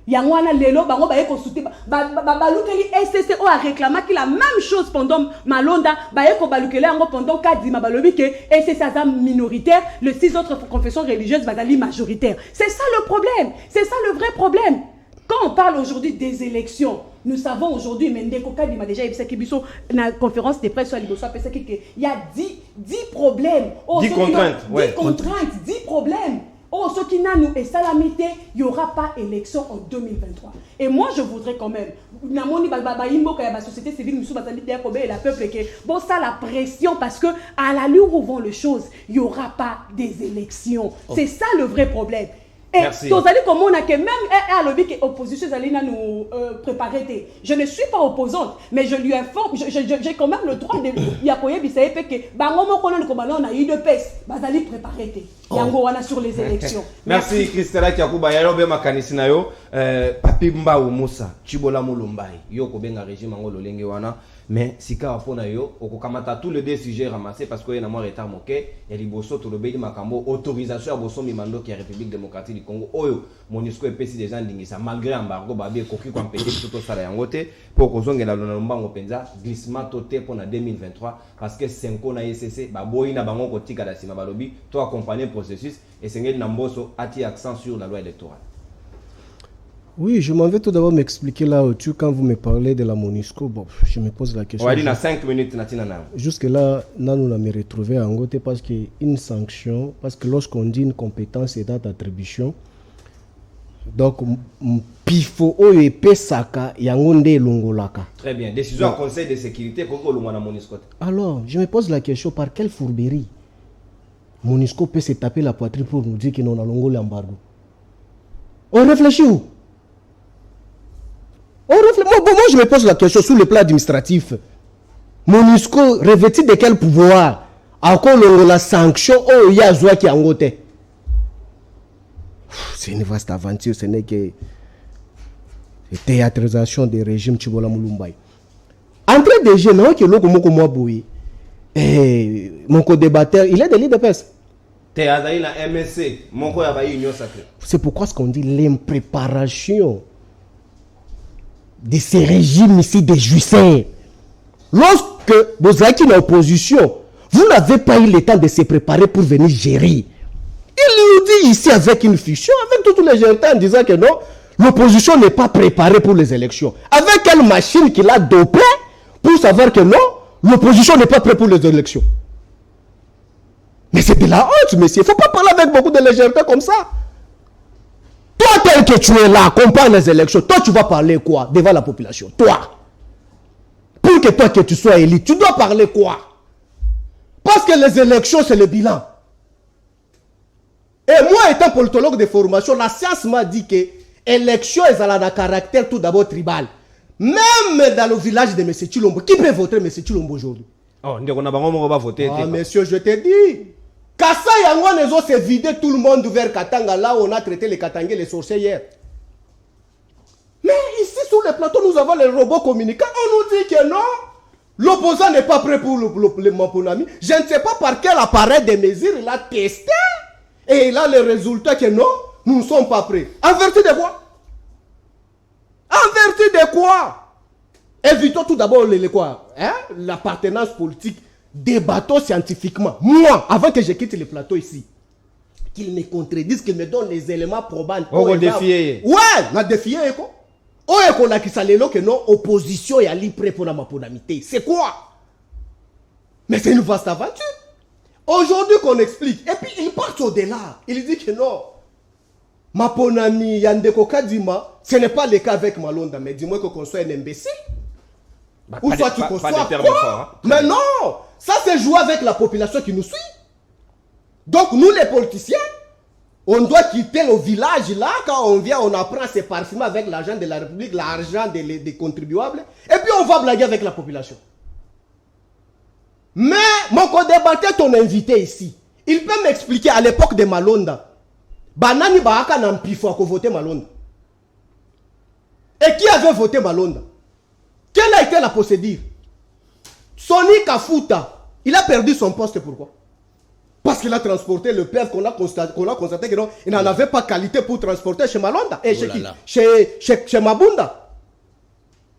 Yangwana lelo bango ba yeko soutenir balukeli SCC o a réclamé qu'il la même chose pendant Malonda ba yeko balukeli yango pendant Kadima balobi que SCC a minoritaire, les 6 autres confessions religieuses bazali majoritaire. C'est ça le problème, c'est ça le vrai problème. Quand on parle aujourd'hui des élections, nous savons aujourd'hui, Mendeko Kadima déjà il dans la conférence de presse sur l'Iboso il y a 10 problèmes. 10 contraintes, 10 contraintes, 10 problèmes. Oh, ce qui n'a nous et salamité, il n'y aura pas élection en 2023. Et moi, je voudrais quand même, la société civile, et la peuple, bon, ça, la pression, parce que à l'allure où vont les choses, il n'y aura pas des élections. C'est ça le vrai problème. Et merci. Comme on a que même à l'objet que l'opposition nous préparer. Je ne suis pas opposante, mais je lui informe, j'ai quand même le droit de y appuyer que on a eu de peste, bazali préparer yango wana sur les élections. Merci Christella Kiakuba yalo be makanisi na yo Papi Mbao Musa Chibola Mulumbai yo ko benga régime ngo lolenge wana mais sika apona yo okokamata tous les deux sujets ramassés parce que y a mo retard moké et liboso to lobeli makambo autorisation ya boso mimando qui est République démocratique du Congo oyo MONUSCO epesi des gens ndingisa malgré embargo babi koki ko empêcher tout sala yango te pour kozongela lona mbango penza glissement toté pour na 2023 parce que 5 ans na ICC baboyi na bango kotika la sima balobi to accompagner processus et Sengel Namboso a tiré accent sur la loi électorale. Oui, je m'en vais tout d'abord m'expliquer là au-dessus quand vous me parlez de la MONUSCO. Bon, je me pose la question. On va dire 5 minutes. Jusque-là, nous n'avons retrouvé en côté parce qu'une sanction, parce que lorsqu'on dit une compétence et date d'attribution, donc, pifo o epe saka yangonde longolaka. Très bien. Décision au Conseil de sécurité pour le MONUSCO. Alors, je me pose la question par quelle fourberie MONUSCO peut se taper la poitrine pour nous dire que nous avons l'embargo. On réfléchit où? Moi, je me pose la question sur le plan administratif. MONUSCO revêtit de quel pouvoir? Encore la sanction au Yazwa qui est en côté. C'est une vaste aventure, ce n'est que théâtrisation des régimes Chibola Mulumbai. Entrée des jeunes, qui est là comme moi, mon co-débatteur, il est de l'IDPS. C'est pourquoi ce qu'on dit l'impréparation de ces régimes ici des juifs. Lorsque vous êtes en opposition, vous n'avez pas eu le temps de se préparer pour venir gérer. Il nous dit ici avec une fiction, avec tous les gens en disant que non, l'opposition n'est pas préparée pour les élections. Avec quelle machine qu'il a dopé pour savoir que non, l'opposition n'est pas prête pour les élections. Mais c'est de la honte, monsieur. Il ne faut pas parler avec beaucoup de légèreté comme ça. Toi, tel que tu es là, comprends les élections, toi, tu vas parler quoi devant la population? Toi. Pour que toi, que tu sois élu, tu dois parler quoi? Parce que les élections, c'est le bilan. Et moi, étant politologue de formation, la science m'a dit que l'élection est à caractère tout d'abord tribal. Même dans le village de M. Chilombo, qui peut voter M. Chilombo aujourd'hui? Oh, on va voter. Ah, monsieur, je te dis. Kassa Yangwanezo s'est vidé tout le monde vers Katanga, là où on a traité les Katangais, les sorciers hier. Mais ici, sur le plateau, nous avons les robots communicants. On nous dit que non, l'opposant n'est pas prêt pour le Maponami. Je ne sais pas par quel appareil de mesure il a testé. Et il a le résultat que non, nous ne sommes pas prêts. En vertu de quoi? En vertu de quoi? Évitons tout d'abord l'appartenance politique. Débattons scientifiquement. Moi, avant que je quitte le plateau ici, qu'il me contredise, qu'il me donne les éléments probants. On va défier. Ouais, on a défié. On a dit que non, opposition est allée prêt pour la maponamité. C'est quoi? Mais c'est une vaste aventure. Aujourd'hui qu'on explique. Et puis il part au-delà. Il dit que non. Maponami, Yandeko Kadima, ce n'est pas le cas avec Malonda. Mais dis-moi qu'on soit un imbécile. Ou soit tu conçois quoi? Mais non. Ça c'est jouer avec la population qui nous suit. Donc nous les politiciens, On doit quitter le village là, quand on vient, on apprend à se parfumer avec l'argent de la République, l'argent des contribuables, et puis on va blaguer avec la population. Mais mon co-débatteur, ton invité ici, il peut m'expliquer à l'époque de Malonda, Banani Bahaka n'a pas voté Malonda. Et qui avait voté Malonda? Quelle a été la procédure? Sonny Kafuta, il a perdu son poste, pourquoi? Parce qu'il a transporté le père qu'on a constaté qu'il n'en avait pas qualité pour transporter chez Malonda. Et chez qui? Chez Mabunda.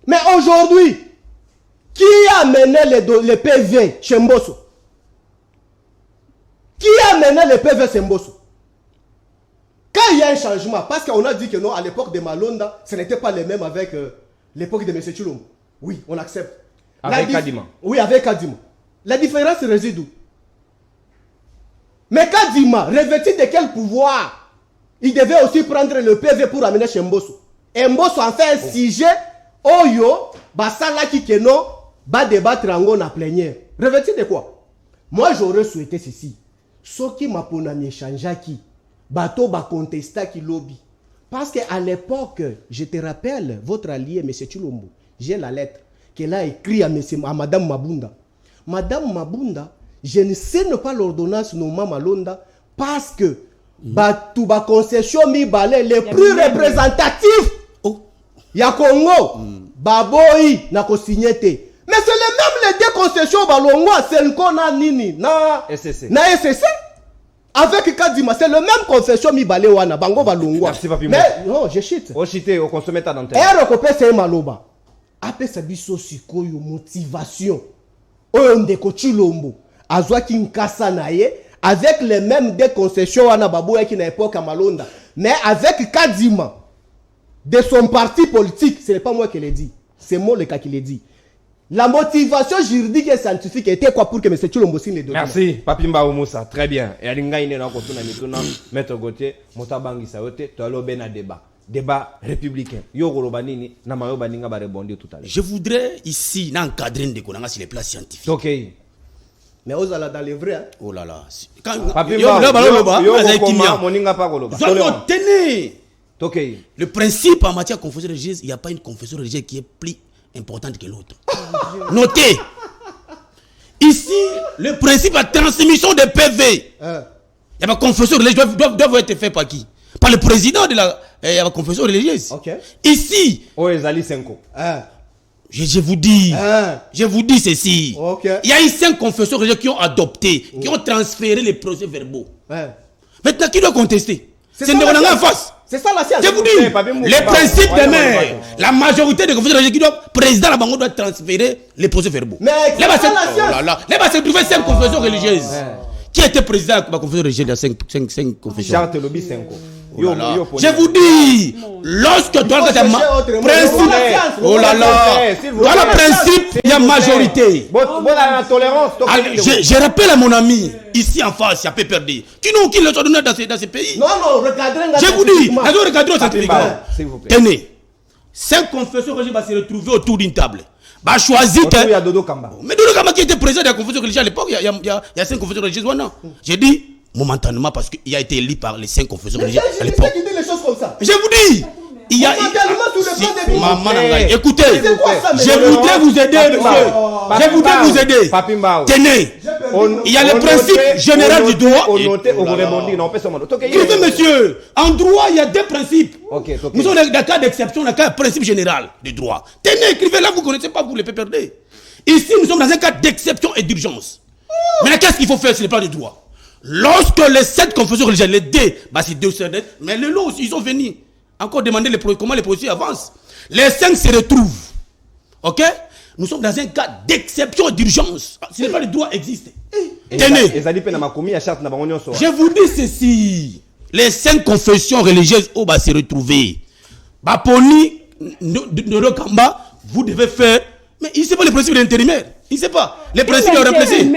Mais aujourd'hui, qui a mené les PV chez Mbosso? Qui a mené les PV chez Mbosso? Quand il y a un changement, parce qu'on a dit que non, à l'époque de Malonda, ce n'était pas les mêmes avec l'époque de M. Chilombo. Oui, on accepte. Avec Kadima. Oui, avec Kadima. La différence réside où? Mais Kadima, revêtu de quel pouvoir? Il devait aussi prendre le PV pour amener chez Mbosso. Et Mbosso a fait un sujet, Oyo, Basala Kikeno, va débattre en la plénière. Revêtu de quoi? Moi, j'aurais souhaité ceci. Ce qui m'a pour échanger qui, bateau va contester qui lobby. Parce qu'à l'époque, je te rappelle, votre allié, M. Chilombo, j'ai la lettre qu'elle a écrite à Madame Mabunda. Madame Mabunda, je ne sais pas l'ordonnance nommant Malonda parce que tout ba concession mi balé les plus représentatifs. Il y a Congo, Baboy n'a ko signé. Mais c'est les mêmes les deux concessions balongo, c'est le na nini na SCC. Na SCC avec Kadima, c'est le même concession mi balé wana bango balongo. Mais non, je chite. Au chité au consommateur d'antenne. Et recopé c'est maloba. Après ça biso sikoyo motivation. Oyo ndeko Chilombo. Azwa Kinkasa naye avec les mêmes des concessions à Nababouya qui n'a époque à Malonda. Mais avec Kadima de son parti politique, ce n'est pas moi qui l'ai dit. C'est moi le cas qui l'ai dit. La motivation juridique et scientifique était quoi pour que M. Chilombo signe les documents? Merci, Papi Mba Moussa. Très bien. Et Alinga ine na kotuna mituna Maître Gauthier, Motabangi Saote, to alo bena débat. Débat républicain. Yo Gorobanini, na mayo baninga ba rebondir tout à l'heure. Je voudrais ici n'encadrer des connaissances sur les plans scientifiques. OK. Mais aux allez dans les vrais. Hein? Oh là là. Papi Mba, moninga pa koloba. Tenez. OK. Le principe en matière de confession religieuse, il n'y a pas une confession religieuse qui est plus importante que l'autre. Notez. Ici, le principe de transmission des PV. Il y a pas confession religieuse doivent être faits par qui? Par le président de la confession religieuse. Okay. Ici. Oh, Ezali Senko. Je vous dis ceci. Okay. Il y a eu 5 confesseurs religieux qui ont adopté, qui ont transféré les procès verbaux. Maintenant, qui doit contester? C'est une en face. C'est ça la science. Je vous dis, les principes de maire, la majorité des confesseurs religieux qui doivent, président la banque doit transférer les procès verbaux. Mais c'est ça la science. Là-bas, c'est trouvé 5 confesseurs religieuses. Qui était président de la confession religieuse? Il y a 5 confessions. Charles Lobi Senko. Je vous dis, lorsque toi, il y a majorité. Je rappelle à mon ami, ici en face, il y a PPRD. Qui nous qui le sont donnés dans ces pays? Non, recadrez. Je vous dis, recadrez scientifiquement. S'il vous plaît. Tenez, 5 confesseurs religieux vont se retrouver autour d'une table. Bah choisir il y a Dodo Kamba. Mais Dodo Kamba qui était président de la confession religieuse à l'époque, il y a 5 confesseurs religieuses. J'ai dit momentanément parce qu'il a été élu par les 5 confesseurs religieuses à l'époque. Je vous dis, il y a écoutez, je voudrais vous aider, monsieur. Je voudrais vous aider. Tenez, il y a le principe général du droit. Écoutez, monsieur, en droit, il y a 2 principes. Nous avons des cas d'exception, on a un principe général du droit. Tenez, écrivez là, vous ne connaissez pas, vous les PPRD. Ici, nous sommes dans un cas d'exception et d'urgence. Maintenant, qu'est-ce qu'il faut faire sur le plan du droit? Lorsque les 7 confessions religieuses, les D, c'est 2 sœurs, mais les lots, ils sont venus encore demander comment les procès avancent. Les 5 se retrouvent. Ok? Nous sommes dans un cas d'exception et d'urgence. Si le plan du droit existe. Tenez. Je vous dis ceci. Les 5 confessions religieuses où se retrouver. Baponi, Ndorokamba, vous devez faire. Mais il ne sait pas le principe de l'intérimaire. Il ne sait pas. Les principes de remplacer.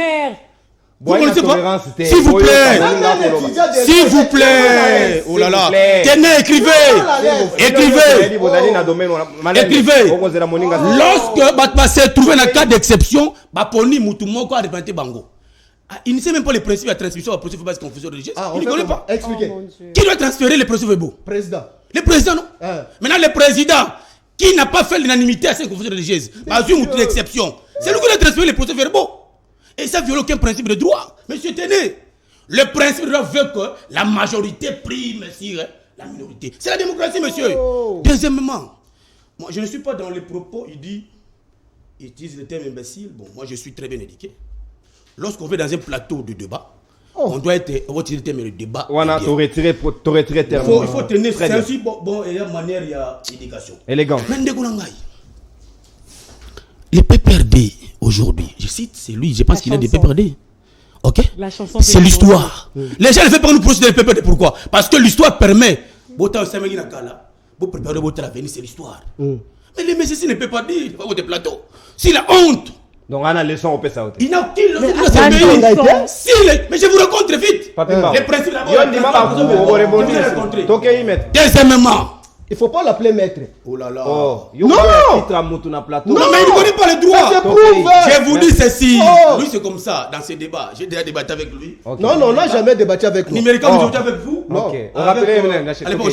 Vous ne connaissez pas? S'il vous plaît. S'il vous plaît. Oh là là. Tenez, écrivez. Lorsque se trouve dans un cas d'exception, Baponi Moutoumoko a représenté Bango. Il ne sait même pas les principes de la transmission à procès base confession religieuse. Il ne connaît pas. Expliquez. Qui doit transférer les procès verbaux? Président. Le président, non? Maintenant, le président qui n'a pas fait l'unanimité à cette confession religieuse, par une exception, c'est lui qui doit transférer les procès verbaux. Et ça viole aucun principe de droit. Monsieur Téné, le principe de droit veut que la majorité prime sur la minorité. C'est la démocratie, monsieur. Deuxièmement, moi, je ne suis pas dans les propos, il utilise le terme imbécile. Bon, moi, je suis très bien éduqué. Lorsqu'on va dans un plateau de débat, on doit utiliser le terme de débat. Voilà, tu retiré le terme. Il faut tenir, c'est aussi bon, il y a manière, il y a éducation. Élégant. Les PPRD, aujourd'hui, je cite, c'est lui, je pense qu'il est des PPRD. Ok? La chanson, c'est l'histoire. Les gens ne font pas nous procéder les PPRD, pourquoi? Parce que l'histoire permet. C'est l'histoire. Mais les messieurs ne peuvent pas dire, pas votre plateau. C'est la honte. Donc, on a une leçon au PSA. Il n'a aucune leçon. Mais je vous raconte très vite. Les principes deuxièmement, il ne faut pas l'appeler maître. Oh là là. Non, mais il ne connaît pas le droit. Je vous dis ceci. Lui, c'est comme ça, dans ces débats. J'ai déjà débattu avec lui. Non, on n'a jamais débattu avec lui. Numérique, vous débattez avec vous? Non. On rappelle. Allez, bon,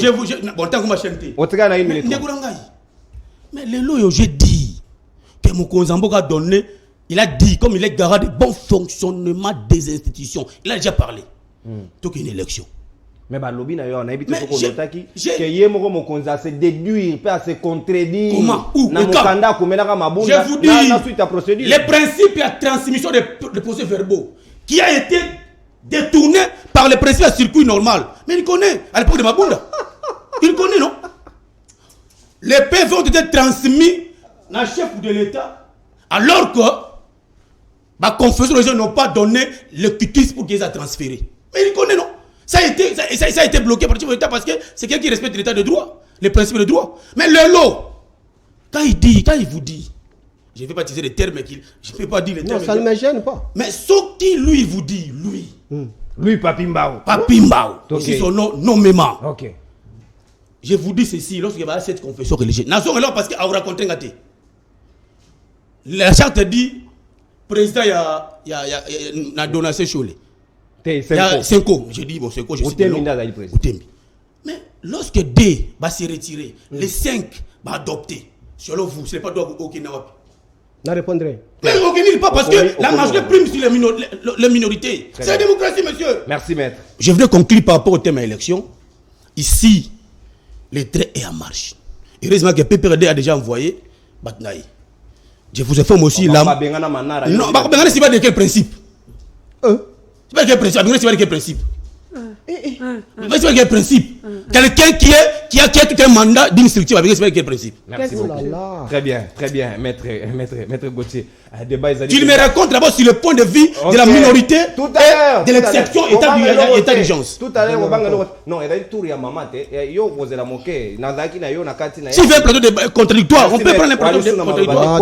tant que ma chaîne. Mais le lot, j'ai dit que mon Konzambo a donné, il a dit, comme il est garant du bon fonctionnement des institutions, il a déjà parlé. Donc, il y a une élection. Mais bah lobby na yo on a évité que se déduire pas se contredire. Comment? Où? Je vous dis, les principes de transmission des procès verbaux qui a été détourné par les principes à circuit normal. Mais il connaît à l'époque de Mabunda. Il connaît, non? Les PV ont été transmis dans le chef de l'État alors que ma confession, les gens n'ont pas donné le cutis pour qu'ils aient transféré. Mais il connaît, non? Ça a été bloqué par l'État parce que c'est quelqu'un qui respecte l'État de droit, les principes de droit. Mais le lot, quand il vous dit, je ne vais pas utiliser les termes, je ne peux pas dire les termes. Non, ça ne me gêne pas. Mais ce qui lui vous dit, lui Papimbao. C'est son nom nommément. Ok. Je vous dis ceci, lorsqu'il y a cette confession religieuse, nation est là parce qu'il a raconté un gâté. La charte dit, président, il y a donation cholé. Il y a 5 ans. J'ai dit, bon, 5 ans, je sais pas. Mais lorsque D va se retirer, les 5 va adopter. Selon vous, ce n'est pas aucun Nawapi. Je répondrai. Mais aucun pas parce que la majorité prime sur les minorités. C'est la démocratie, monsieur. Merci, maître. Je voudrais conclure par rapport au thème à l'élection. Ici, le trait est en marche. Heureusement que PPRD a déjà envoyé Batnaï. Je vous informe aussi là. Non, c'est pas de quel principe? C'est pas quel principe. C'est pas quel principe. C'est pas quel principe. Quelqu'un qui a tout un mandat d'une structure avec quel principe. Merci beaucoup. Très bien, maître Gauthier. Tu me racontes d'abord sur le point de vue de la minorité et de l'exception état d'urgence. Tout à l'heure, non, il y a tout à maman. Si il fait un plateau de contradictoire, on peut prendre un plateau de contradictoire.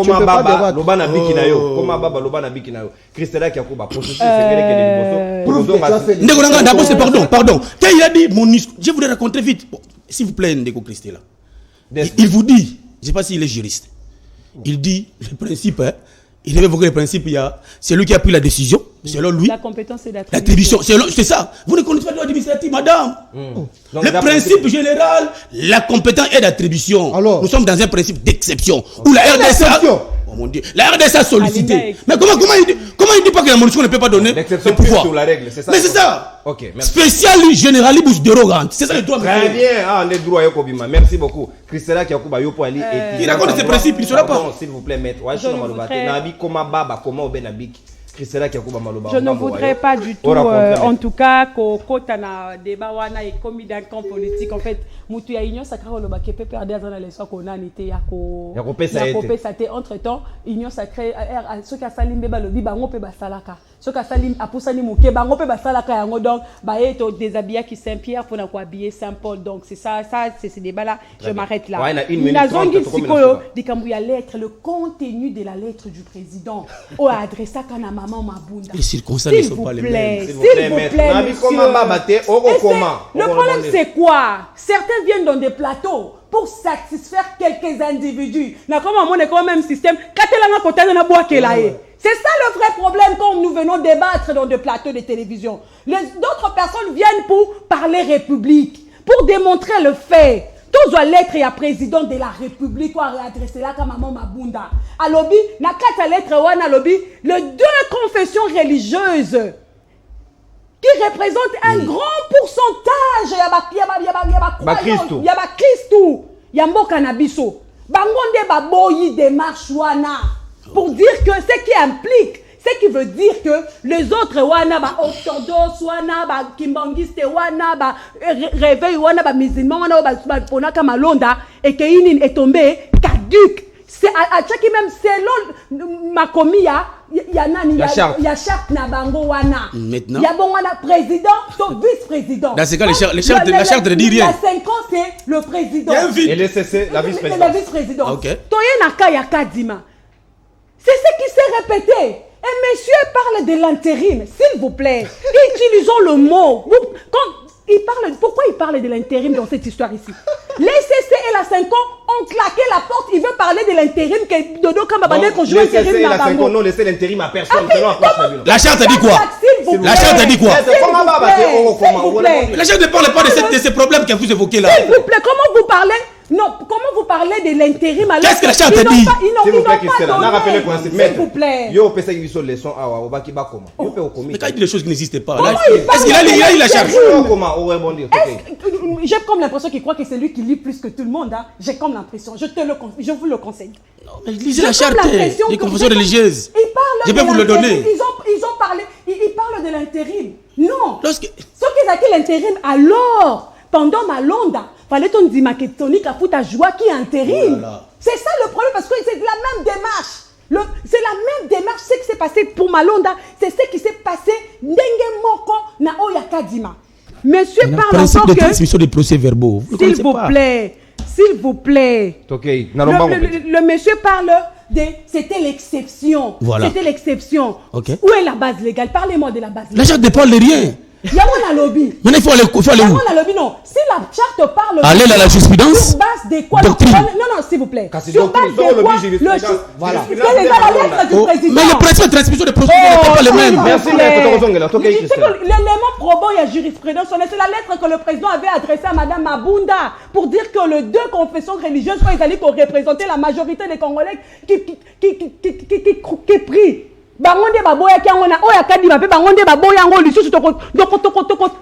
D'abord, c'est pardon. Quand il a dit, je voulais raconter vite. S'il vous plaît, Ndeko Christella. Il vous dit, je ne sais pas s'il est juriste. Il dit, le principe, il avait évoqué le principe, c'est lui qui a pris la décision, selon lui. La compétence et l'attribution. C'est ça. Vous ne connaissez pas le droit administratif, madame. Le principe général, la compétence et l'attribution. Nous sommes dans un principe d'exception. Où la RDSA... Oh mon Dieu. La RDSA a sollicité. Mais comment il dit pas que la monarchie ne peut pas donner le pouvoir? C'est ça. Mais c'est ça. Ok, merci. Spécial généralibus dérogante. C'est ça le droit. Très bien. Les droits Yokobima. Merci beaucoup. Christella qui a Kuba Yopo Ali. Il raconte ces principes, il ne sera pas. S'il vous plaît, maître. Je ne voudrais pas du tout, en tout cas, qu'au débat wana et commis d'un camp politique, en fait, Moutou Union Sacré Oloba qui peut perdre dans les soins qu'on a été entre temps, Union Sacré, ceux qui a salim beba le bibango pe basalaka, ceux qui a salim apusani mouké bango pe basalaka yango donc baeto déshabillé qui Saint-Pierre pour n'avoir habillé Saint-Paul donc c'est ça c'est ces débats là. Je m'arrête là. Nazongi Sikolo dit Kambouya lettre le contenu de la lettre du président au adressé à kana maman Mabunda. Les circonstances ne sont pas les mêmes. S'il vous plaît. Le problème c'est quoi? Certains viennent dans des plateaux pour satisfaire quelques individus. N'a comme on est quand même système. C'est ça le vrai problème quand nous venons débattre dans des plateaux de télévision. D'autres personnes viennent pour parler République, pour démontrer le fait. Tous les lettres et à président de la République ou à réadresser là comme maman Mabunda. À lobby, na quatre lettres ou à lobby, les deux confessions religieuses qui représentent un grand pourcentage. Il y a Christou, il y a Mokanabiso. Bangonde baboyi démarche wana pour dire que ce qui implique, ce qui veut dire que les autres wana ba orthodoxe wana ba kimbangiste wana ba réveil wana ba musulman wana ba ponaka malonda et que ini est tombé caduc. C'est à chaque même selon ma commis il y a nani il y a charte na bango wana. Maintenant. Il y a bon wana président, son vice-président. Dans ce cas la charte ne dit rien. Il y a 5 ans c'est le président. Et le CC la vice-présidente. La vice-présidente. OK. Toye naka ya kadima. C'est ce qui s'est répété. Et monsieur parle de l'intérim, s'il vous plaît. Utilisons le mot. Pourquoi il parle de l'intérim dans cette histoire ici? Les CC et la 5 ans ont claqué la porte. Il veut parler de l'intérim que Dodo Kamabane conjoint l'intérim. Les CC et la 5 ans n'ont laissé l'intérim à personne. La charte dit quoi? La charte dit quoi? La charte ne parle pas de ces problèmes que vous évoquez là. S'il vous plaît, comment vous parlez? Non, comment vous parlez de l'intérim alors? Qu'est-ce que la charte dit? Ils n'ont pas donné. S'il vous plaît. Yo, peut-être qu'ils sont leçons à Wabaki Bakoma. Mais quand il dit des choses qui n'existent pas, est-ce qu'il a eu la charte? Comment on rebondir? J'ai comme l'impression qu'il croit que c'est lui qui lit plus que tout le monde. Hein. J'ai comme l'impression. Je vous le conseille. Non, mais lisez la charte des confessions religieuses. Je vais vous le donner. Ils ont parlé. Ils parlent de l'intérim. Non. Lorsque... Ce qu'ils ont dit l'intérim alors, pendant Malonda, fallait-on dire que Tony Kafuta joie qui est intérim. Voilà. C'est ça le problème parce que c'est la même démarche. C'est la même démarche. Ce qui s'est passé pour Malonda, c'est ce qui s'est passé Ndenge Moko na Oyakadima. Monsieur parle principe encore de transmission des procès-verbaux. S'il vous plaît. S'il vous plaît. Okay. Le monsieur parle de... C'était l'exception. Voilà. C'était l'exception. Okay. Où est la base légale? Parlez-moi de la base légale. La charte ne parle de rien. Il y a un lobby. Maintenant, il faut aller où? Lobby, non. Si la charte parle... Allez à la jurisprudence. Sur base de quoi? Doctrine. Non, s'il vous plaît. Sur base de quoi? Voilà. C'est la lettre du président. Mais le principe de transmission des procès-verbaux n'est pas le même. Merci, l'élément probant, il y a jurisprudence. C'est la lettre que le président avait adressée à Madame Mabunda pour dire que les deux confessions religieuses, quand ils allaient représenter la majorité des Congolais qui prient. Bangonde baboya kiangona oya kadima pe bangonde baboya ngo lisusu toko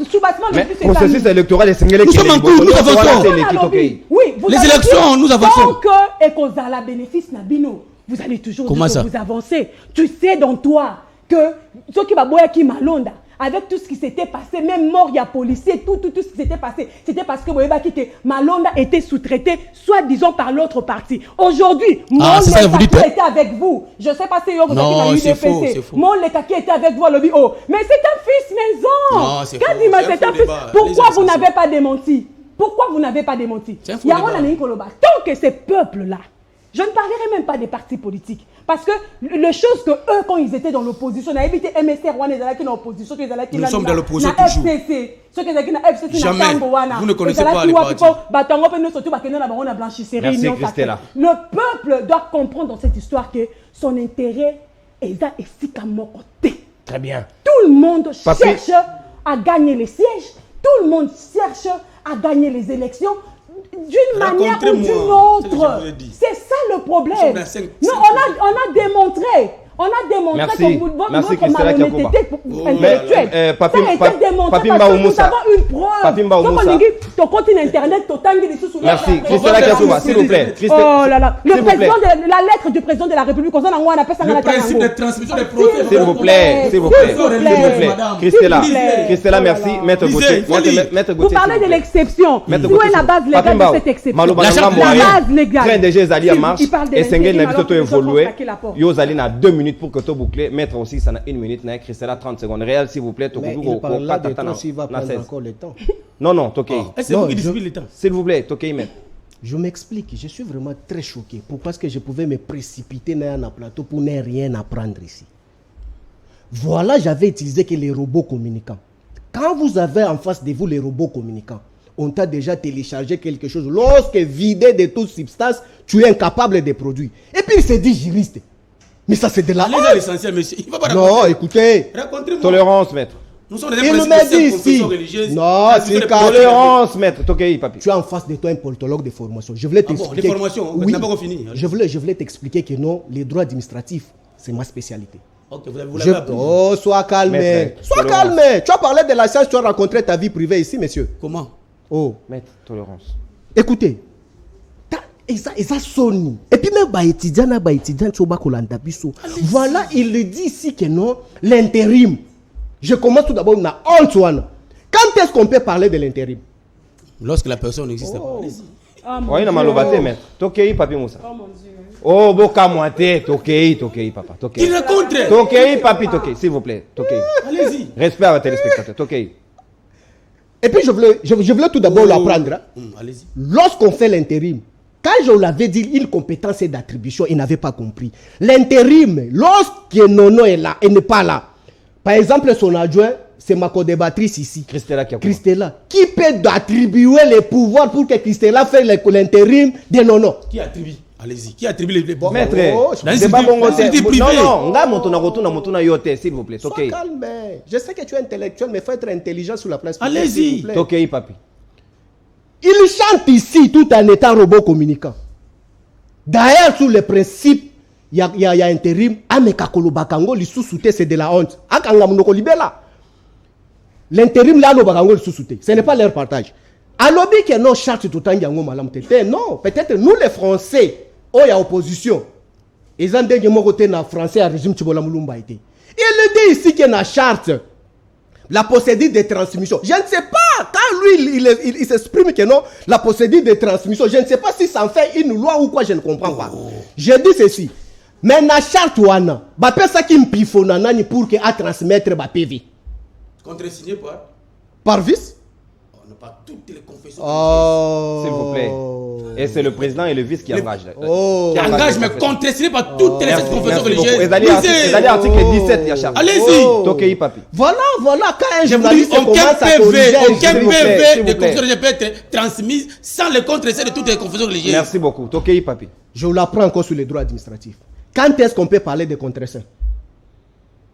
sous-bassement de plus. Le processus électoral est singulier. Nous sommes en cours, nous avançons. Oui, les élections, nous avançons. Tant que et qu'on a la bénéfice nabino, vous allez toujours dire que vous avancez. Tu sais dans toi que ceux qui baboya qui malonda avec tout ce qui s'était passé, même mort, il y a policiers, tout ce qui s'était passé, c'était parce que Malonda était sous-traité, soit disons par l'autre partie. Aujourd'hui, Mon Lekaki était avec vous. Je ne sais pas si vous avez eu des PC. Mon Lekaki était avec vous à l'obby. Oh, mais c'est un fils maison. Non, c'est faux. Pourquoi vous n'avez pas démenti? Pourquoi vous n'avez pas démenti? Tant que ces peuples-là, je ne parlerai même pas des partis politiques. Parce que les choses que eux, quand ils étaient dans l'opposition, ils étaient MSR, qui dans l'opposition, nous sommes dans l'opposition toujours. FCC, ceux qui FCC, jamais. Vous ne connaissez pas les partis. Merci Christella. Le peuple doit comprendre dans cette histoire que son intérêt est côté. Très bien. Tout le monde cherche à gagner les sièges. Tout le monde cherche à gagner les élections. D'une manière ou d'une autre. C'est ça le problème. Non, on a démontré. On a démontré que votre malhonnêteté intellectuelle. Ça a été démontré parce que nous avons une preuve. Ton compte internet, merci. Christella Kiakouba, s'il vous plaît. Oh là là. La lettre du président de la République, on appelle ça le principe de transmission des procès. S'il vous plaît. Christella, merci. Maître Gauthier. Vous parlez de l'exception. Où est la base légale de cette exception? La base légale. Train déjà Zali en marche. Et Sengen n'a pas évolué. Yo Zali n'a 2 minutes pour que tu boucles. Maître aussi, ça n'a 1 minute. Christella, 30 secondes. Réel, s'il vous plaît. Mais il parle là de temps s'il va prendre encore le temps. Non, Tokei. C'est vous qui distribuez le temps. S'il vous plaît, Tokei, maître. Je m'explique, je suis vraiment très choqué. Pourquoi est-ce que je pouvais me précipiter dans un plateau pour ne rien apprendre ici? Voilà, j'avais utilisé que les robots communicants. Quand vous avez en face de vous les robots communicants, on t'a déjà téléchargé quelque chose. Lorsque vidé de toute substance, tu es incapable de produire. Et puis il se dit juriste. Mais ça c'est de la... Allez à l'essentiel, monsieur. Il va pas Non, raconter. écoutez. Racontez-moi. Tolérance, maître. Nous sommes des Il me principes dit de confession ici. religieuse. Non, Principes c'est de quand- Tolérance, maître. Tokei, papi. Tu as en face de toi un politologue de formation. Je voulais Ah bon, t'expliquer. des formations, on n'a pas encore fini. Je voulais t'expliquer que non, les droits administratifs, c'est ma spécialité. Ok, vous l'avez appris. Oh, sois calme. Maître, Sois tolérance. calme. Tu as parlé de la science, tu as rencontré ta vie privée ici, monsieur. Comment? Oh, Maître, tolérance. écoutez. Eza Sony. Et puis même étudiant tu kolanda biso. Voilà, il le dit ici que non, l'intérim. Je commence tout d'abord na Antoine. Quand est-ce qu'on peut parler de l'intérim? Lorsque la personne n'existe pas. Allez-y. Ah, mon Oui, non, Dieu. malobate, maître. Tokei, papi, Moussa. Oh mon Dieu. Oh, boka moite. Tokei, papa. Tokei. Il raconte. Tokei, papi, Tokei. S'il vous plaît. Tokei. Allez-y. Respect à vos téléspectateurs. Tokei. Et puis je voulais tout d'abord l'apprendre. Hein. Allez-y. Lorsqu'on fait l'intérim, quand je l'avais dit une compétence et d'attribution, il n'avait pas compris. L'intérim, lorsque Nono est là, elle n'est pas là. Par exemple, son adjoint, c'est ma co-débattrice ici. Christella qui a Christella. Qui peut attribuer les pouvoirs pour que Christella fasse l'intérim de Nono? Qui attribue? Allez-y. Qui attribue les pouvoirs? Maître, Oh, c'est pas bon côté. c'est privé. Non, nga motona rotuna yote, s'il vous plaît. Sois Tokei. calme. Je sais que tu es intellectuel, mais il faut être intelligent sur la place publique, Allez-y. s'il vous plaît. Tokei, papi. Il chante ici tout en étant robot communicant. D'ailleurs, sur le principe, il y a intérim. Amekakolo bakango lissousouté, c'est de la honte. Akanga munoko libela. L'intérim là, le bakango lissousouté. Ce n'est pas leur partage. Alobi que non charte tout en yango malam tete. Non, peut-être nous les Français, oh il y a opposition. Ils ont dit que na français à régime Tibola Moulumba été. Il dit ici qu'il y a une charte. La procédure de transmission. Je ne sais pas, quand lui, il s'exprime que non, la procédure de transmission, je ne sais pas si ça en fait une loi ou quoi, je ne comprends pas. Je dis ceci. Mais la charte, wana, bah, ça qui me pifona nani pour que à transmettre ma PV. Contresigné Par vice? On n'a pas toutes les confessions. Oh. S'il vous plaît. Et c'est le président et le vice qui engagent. Oh. Qui engage, mais contresigné par toutes les confessions religieuses. C'est-à-dire article 17, Yachar. Allez-y. Tokei, papi. Voilà, quand un Je vous dis, journaliste commence à aucun corriger, PV s'il de vous plaît. confession religieuse peut être transmise sans le contresigné de toutes les confessions religieuses. Merci beaucoup. Tokei, papi. je vous l'apprends encore sur les droits administratifs. Quand est-ce qu'on peut parler de contreseing?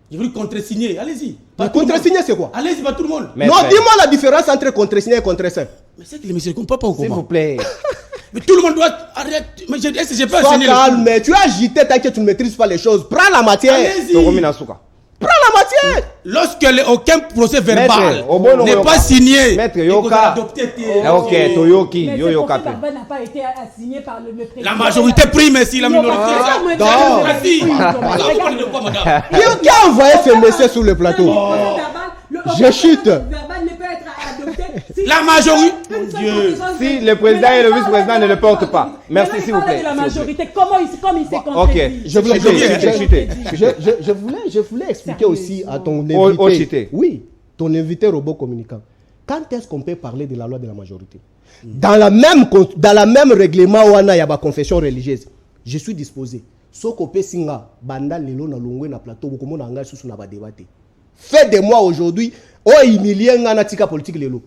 Je veux contresigner, allez-y. Le contresigner, c'est quoi? Allez-y, pas tout le monde. Maître. Non, dis-moi la différence entre contresigner et contreseing. Mais c'est que les messieurs ne comprennent pas au S'il vous comment. plaît. Mais tout le monde doit arrêter. Mais est-ce que j'ai pas Sois enseigné le calme, tu as agité tant que tu ne maîtrises pas les choses. Prends la matière. Allez-y. Tokomi Nasuka. Prends la matière. Lorsque aucun procès verbal Maître, au bon n'est Yoka. pas signé, Maître, et qu'on Yoka. a adopté, Ok, Toyoki, Mais yo ce yoka. procès verbal n'a pas été assigné par le président. la majorité prime, si la Non, minorité. ah, c'est non. la démocratie. Oui, Alors, regarde. vous parlez de quoi, madame? Qui a envoyé ce monsieur sur le plateau? Je chute. verbal ne peut être adopté si La majorité. Mon Dieu. Si le président et le vice-président ne le portent pas. Merci, s'il vous plaît. La s'il vous plaît. majorité, comme il s'est Ok. contredit. Je voulais, Chutez. je voulais expliquer aussi à ton invité. Au chité. Oui, ton invité robot communicant. Quand est-ce qu'on peut parler de la loi de la majorité? Dans la même règlement où on a la confession religieuse, je suis disposé. Soko singa banda lelo na longwe na plateau beaucoup na anga susu na ba débattre. Fais de moi aujourd'hui oh humilier ngana tika politique lelo.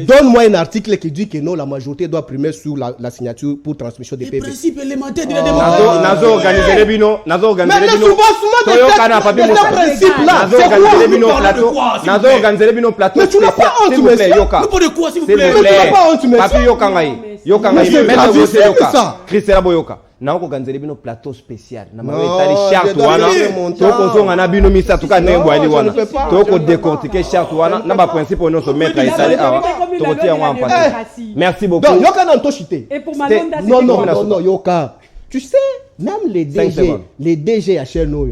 Donne-moi un article qui dit que non, la majorité doit primer sur la signature pour transmission des Les PV. principes élémentaires de la démocratie. Nazo organiser les bino. Nazo organiser Mais les le bino. soubassement Toyo kana papi de Moussa. ce principe-là, Nazo c'est organiser quoi? les bino Vous parlez de plateau. quoi, s'il vous Nazo plaît? organiser les bino plateau. Mais tu n'as pas spécial. honte, S'il vous plaît, monsieur. Yoka. Nous parlons de quoi, s'il vous S'il plaît? vous Mais tu n'as plaît. pas honte, monsieur. Papi Yoka ngai. Yoka ngai. Mais c'est Maître pas Gosé difficile, Yoka. ça. Christella Boyoka. Na organiser les bino plateau spécial. Na Non, mawe tali je charte dois wana. donner mon temps. Toko zonga na bino misa tuka nembo ali je ne wana. fais pas, Toko je ne fais décortiquer charte wana. Na ba principe ono so mettre à Isale awa. Toko tia wa mpate. Merci beaucoup. Donc, Yoka n'a pas chuté. Et pour Malonda, C'était- c'était Non, quoi? non, Yoka. Tu sais, même les 5 DG, secondes. les DG à Cherno,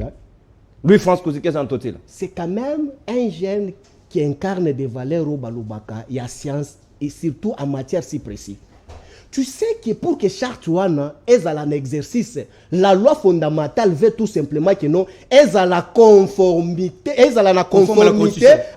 Louis France Kouzike Zantotila. c'est quand même un jeune qui incarne des valeurs au Balubaka, il y a science, et surtout en matière si précise. Tu sais que pour que Chartouana ait un exercice, la loi fondamentale veut tout simplement que non, ait à la conformité,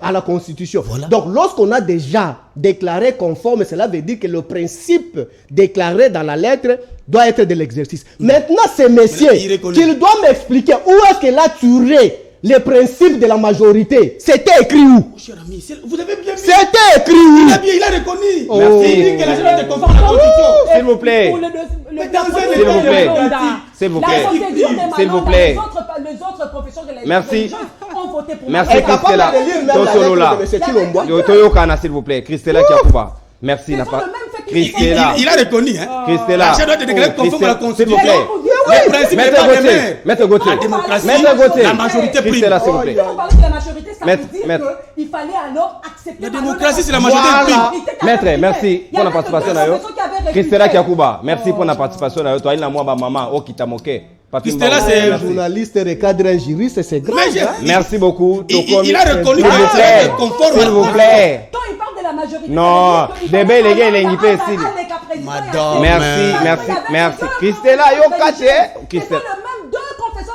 à la Constitution. Voilà. Donc lorsqu'on a déjà déclaré conforme, cela veut dire que le principe déclaré dans la lettre doit être de l'exercice. Maintenant, c'est monsieur Mais il reconnaît. qu'il doit m'expliquer où est-ce qu'il a turé les principes de la majorité. C'était écrit où? Cher ami, vous avez bien vu. C'était écrit où? Il a reconnu. Merci. Il dit que la jeunesse est conforme à la Constitution. S'il vous plaît. S'il vous plaît. S'il vous plaît. S'il vous plaît. Les autres professions Merci. ont voté pour Merci Christella. Tosolola. Toyokana s'il vous plaît. Christella Kiakuba. Merci Napa. Christella. Il a reconnu. Hein. Christella. La jeunesse doit être déclarée conforme à la S'il vous Constitution. plaît. Le principe n'est pas le même. Maître Gauthier. La démocratie, Maître Gauthier. la majorité prime. Christella s'il vous plaît. Quand on parle de la majorité, ça Maître, veut dire maître. qu'il fallait alors accepter... La démocratie, c'est la majorité Voilà. prime. Maître, merci pour la participation. Christella Kiakuba, merci pour la participation. Toi, il a moi, maman, oh, qui t'a moqué. Christella, c'est Un journaliste, un cadre, un juriste, c'est grave. Merci beaucoup. Il a reconnu S'il vous plaît. que conforme S'il vous plaît. Quand il parle de la majorité... Non, débat les gars, il est invité ici. Madame. Merci. Christella, yo caché. C'est Christella. le même deux confessions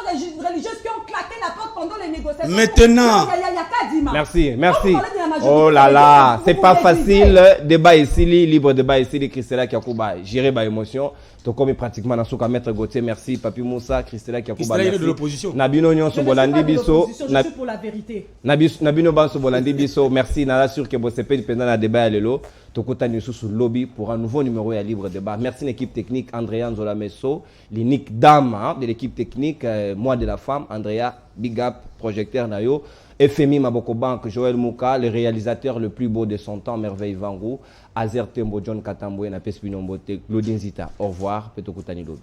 religieuses qui ont claqué la porte pendant les négociations. Maintenant. Il y a qu'à dire. Merci. Oh là là, c'est pas facile. Débat ici, libre débat ici, Christella Kiakuba. Gérer ma émotion. Donc, comme pratiquement dans ce cas, Maître Gauthier, merci. Papi Moussa, Christella Kiakuba. Christella, il est de l'opposition. Nabino Nyon Sobolandi Bisso. Je suis pour la vérité. Nabino Ban Sobolandi Bisso. Merci. Nala sûr que vous êtes pendant la débat à l'élo. Tokota Nyousou sur lobby pour un nouveau numéro à libre débat. Merci l'équipe technique, Andrea Nzola Messo, l'unique dame de l'équipe technique, moi de la femme, Andrea, Big Up, projecteur Nayo, FMI Maboko Bank, Joël Mouka, le réalisateur le plus beau de son temps, Merveille Vangou, Azer Tembo, John Katambo, Napes Pinombote, Claudine Zita. Au revoir, Petokota Nilobi.